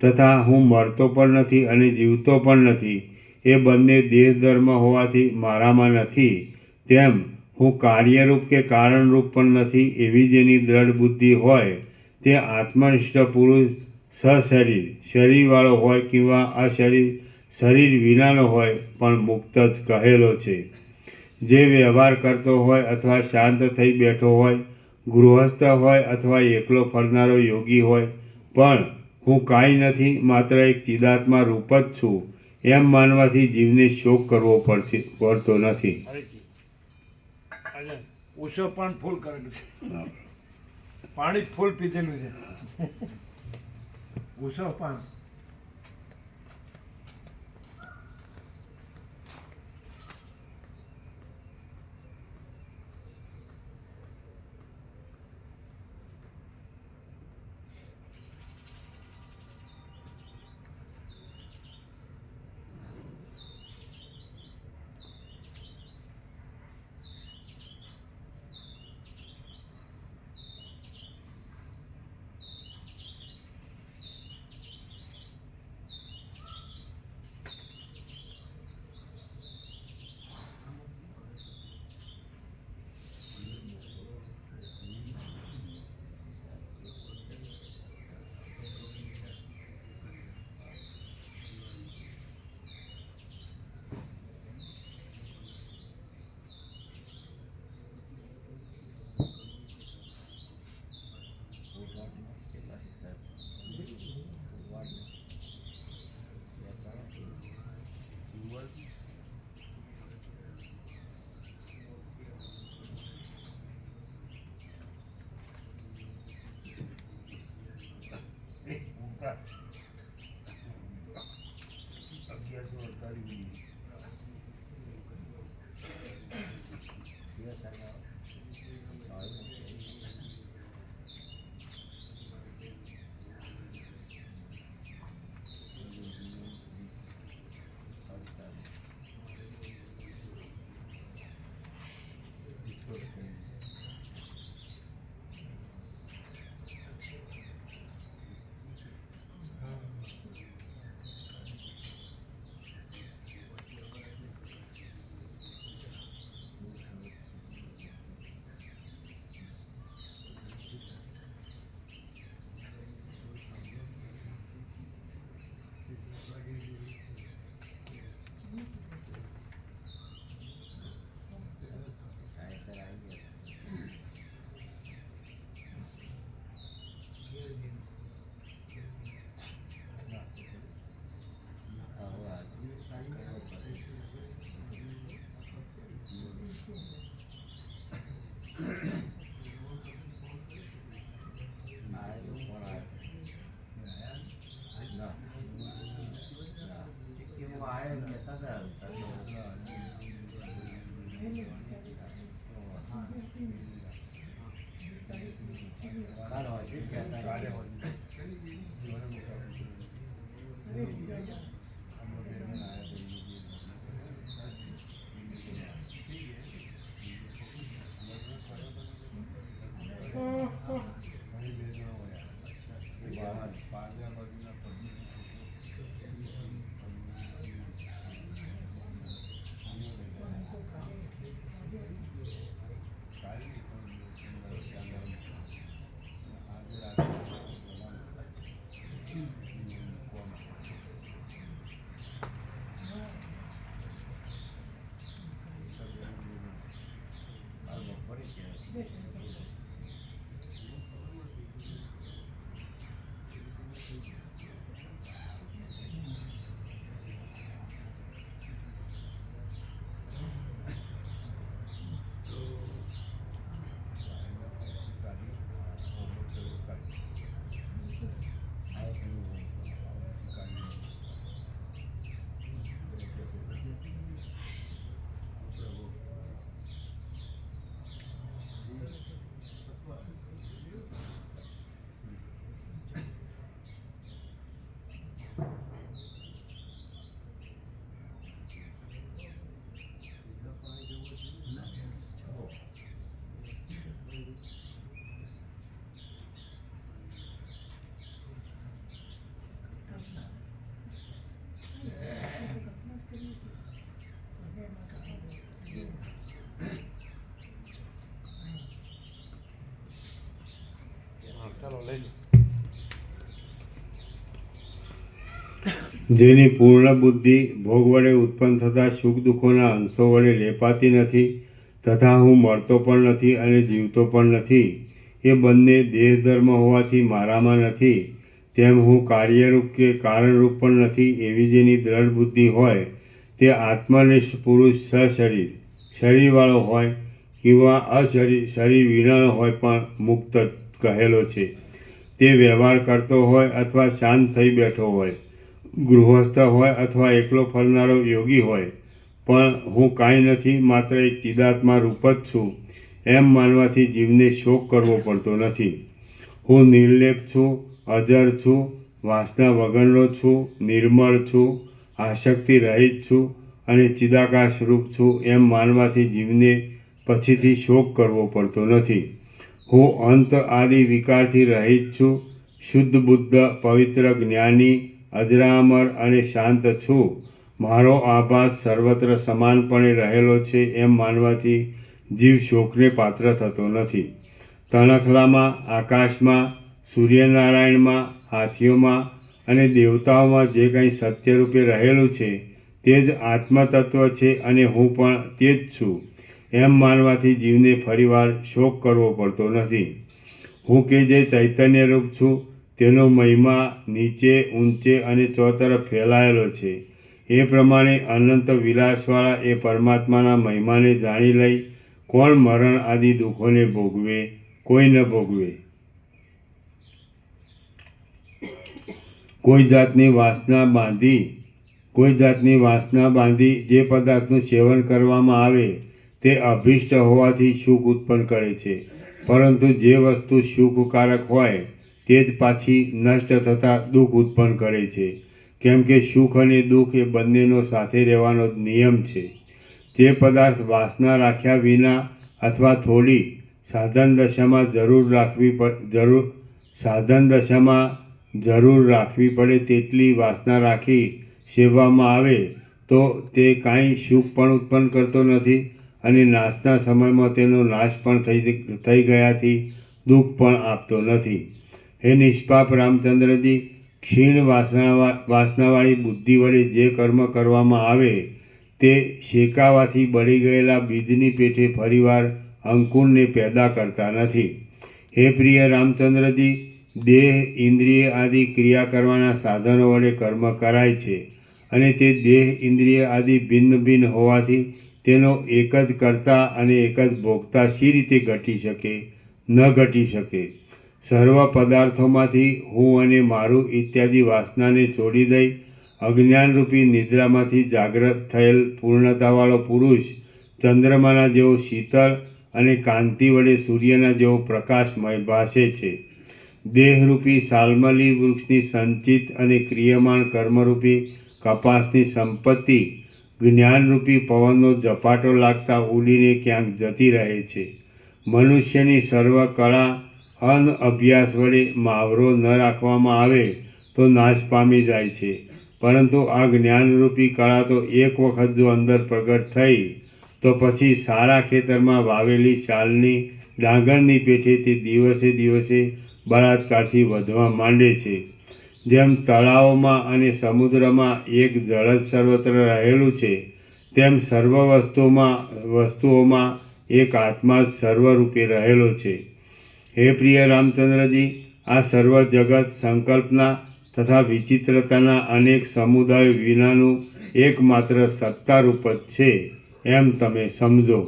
તથા હું મરતો પણ નથી અને જીવતો પણ નથી એ બંને દેહ ધર્મ હોવાથી મારામાં નથી તેમ હું કાર્યરૂપ કે કારણરૂપ પણ નથી એવી જેની દ્રઢ બુદ્ધિ હોય તે આત્મનિષ્ઠ પુરુષ સશરીર શરીરવાળો હોય કિંવા શરીર વિનાનો હોય પણ મુક્ત જ કહેલો છે. જે વ્યવહાર કરતો હોય અથવા શાંત થઈ બેઠો હોય ગૃહસ્થ હોય અથવા એકલો ફરનારો યોગી હોય પણ હું કાંઈ નથી માત્ર એક ચિદાત્મા રૂપ જ છું એમ માનવાથી જીવને શોક કરવો પડતો નથી. ઉસો પણ ફૂલ કરેલું છે, પાણી ફૂલ પીધેલું છે. ઉસો પણ કાલ હોય છે ક્યાં કાલે થાય? હોય. જીવન જેની પૂર્ણ બુદ્ધિ ભોગ વડે ઉત્પન્ન થતા સુખ દુઃખોના અંશો વડે લેપાતી નથી તથા હું મરતો પણ નથી અને જીવતો પણ નથી, એ બંને દેહ ધર્મ હોવાથી મારામાં નથી, તેમ હું કાર્યરૂપ કે કારણરૂપ પણ નથી, એવી જેની દ્રઢ બુદ્ધિ હોય તે આત્મનિષ્ઠ પુરુષ સશરીર શરીરવાળો હોય કિંવા શરીર વિનાનો હોય પણ મુક્ત કહેલો છે. તે વ્યવહાર કરતો હોય અથવા શાંત થઈ બેઠો હોય, ગૃહસ્થ હોય અથવા એકલો ફરનારો યોગી હોય, પણ હું કાંઈ નથી, માત્ર એક ચિદાત્મા રૂપ જ છું એમ માનવાથી જીવને શોક કરવો પડતો નથી. હું નિર્લેપ છું, અજર છું, વાસના વગરનો છું, નિર્મળ છું, આસક્તિ રહિત છું અને ચિદાકાશ રૂપ છું એમ માનવાથી જીવને પછીથી શોક કરવો પડતો નથી. હું અંત આદિ વિકારથી રહિત છું, શુદ્ધ બુદ્ધ પવિત્ર જ્ઞાની અજરામર અને શાંત છું. મારો આભાસ સર્વત્ર સમાનપણે રહેલો છે એમ માનવાથી જીવ શોકને પાત્ર થતો નથી. તણખલામાં, આકાશમાં, સૂર્યનારાયણમાં, હાથીઓમાં અને દેવતાઓમાં જે કંઈ સત્યરૂપે રહેલું છે તે જ આત્મતત્વ છે અને હું પણ તે જ છું એમ માનવાથી જીવને ફરીવાર શોક કરવો પડતો નથી. હું કે જે ચૈતન્યરૂપ છું તેનો મહિમા નીચે ઊંચે અને ચોતરફ ફેલાયેલો છે. એ પ્રમાણે અનંત વિલાસવાળા એ પરમાત્માના મહિમાને જાણી લઈ કોણ મરણ આદિ દુઃખોને ભોગવે? કોઈ ન ભોગવે. કોઈ જાતની વાસના બાંધી જે પદાર્થનું સેવન કરવામાં આવે તે અભિષ્ટ હોવાથી સુખ ઉત્પન્ન કરે છે, પરંતુ જે વસ્તુ સુખકારક હોય તે જ પાછી નષ્ટ થતાં દુઃખ ઉત્પન્ન કરે છે, કેમ કે સુખ અને દુઃખ એ બંનેનો સાથે રહેવાનો નિયમ છે. જે પદાર્થ વાસના રાખ્યા વિના અથવા થોડી સાધન દશામાં જરૂર રાખવી પડે તેટલી વાસના રાખી સેવવામાં આવે તો તે કાંઈ સુખ પણ ઉત્પન્ન કરતો નથી અને નાશના સમયમાં તેનો નાશ પણ થઈ ગયાથી દુઃખ પણ આપતો નથી. હે નિષ્પાપ રામચંદ્રજી, ક્ષીણ વાસનાવાળી બુદ્ધિ વડે જે કર્મ કરવામાં આવે તે શેકાવાથી બળી ગયેલા બીજની પેઠે ફરીવાર અંકુરને પેદા કરતા નથી. હે પ્રિય રામચંદ્રજી, દેહ ઇન્દ્રિય આદિ ક્રિયા કરવાના સાધનો વડે કર્મ કરાય છે અને તે દેહ ઇન્દ્રિય આદિ ભિન્ન ભિન્ન હોવાથી તેનો એક જ કર્તા અને એક જ ભોગતા શી રીતે ઘટી શકે? ન ઘટી શકે. સર્વ પદાર્થોમાંથી હું અને મારું ઇત્યાદિ વાસનાને છોડી દઈ અજ્ઞાનરૂપી નિદ્રામાંથી જાગ્રત થયેલ પૂર્ણતાવાળો પુરુષ ચંદ્રમાના જેવો શીતળ અને કાંતિ વડે સૂર્યના જેવો પ્રકાશમય ભાસે છે. દેહરૂપી શાલ્મલી વૃક્ષની સંચિત અને ક્રિયમાણ કર્મરૂપી કપાસની સંપત્તિ જ્ઞાનરૂપી પવનનો ઝપાટો લાગતા ઉડીને ક્યાંક જતી રહે છે. મનુષ્યની સર્વ કળા અનઅભ્યાસ વડે માવરો ન રાખવામાં આવે તો નાશ પામી જાય છે, પરંતુ આ જ્ઞાનરૂપી કળા તો એક વખત જો અંદર પ્રગટ થઈ તો પછી સારા ખેતરમાં વાવેલી શાલની ડાંગરની પેઠે તે દિવસે દિવસે બળાત્કારથી વધવા માંડે છે. જેમ તળાવોમાં અને સમુદ્રમાં એક જળ જ સર્વત્ર રહેલું છે, તેમ સર્વ વસ્તુઓમાં એક આત્મા જ સર્વરૂપે રહેલો છે. હે પ્રિય રામચંદ્રજી, આ સર્વ જગત સંકલ્પના તથા વિચિત્રતાના અનેક સમુદાયો વિનાનું એકમાત્ર સત્તારૂપ જ છે એમ તમે સમજો.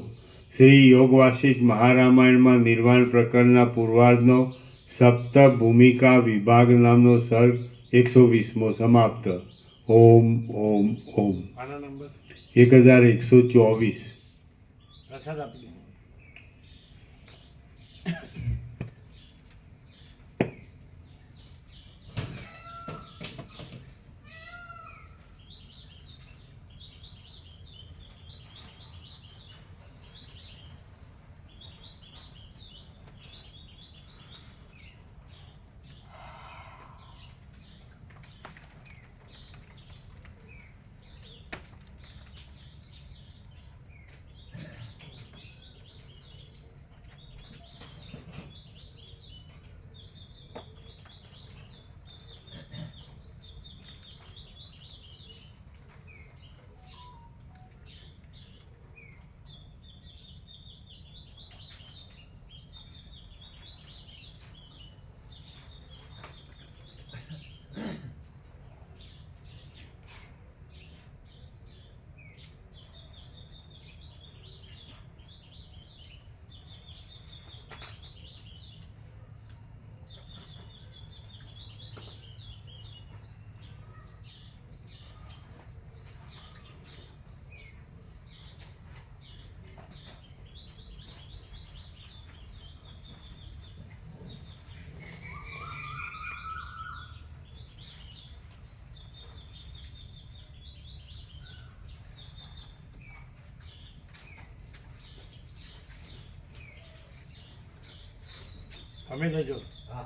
શ્રી યોગ વાસિષ્ઠ મહારામાયણમાં નિર્વાણ પ્રકરણના પૂર્વાર્ધનો સપ્ત ભૂમિકા વિભાગ નામનો સર્ગ 120મો સમાપ્ત. ઓમ ઓમ ઓમ. આના નંબર 1124. પ્રસાદ આપી દે. તમે લેજો. હા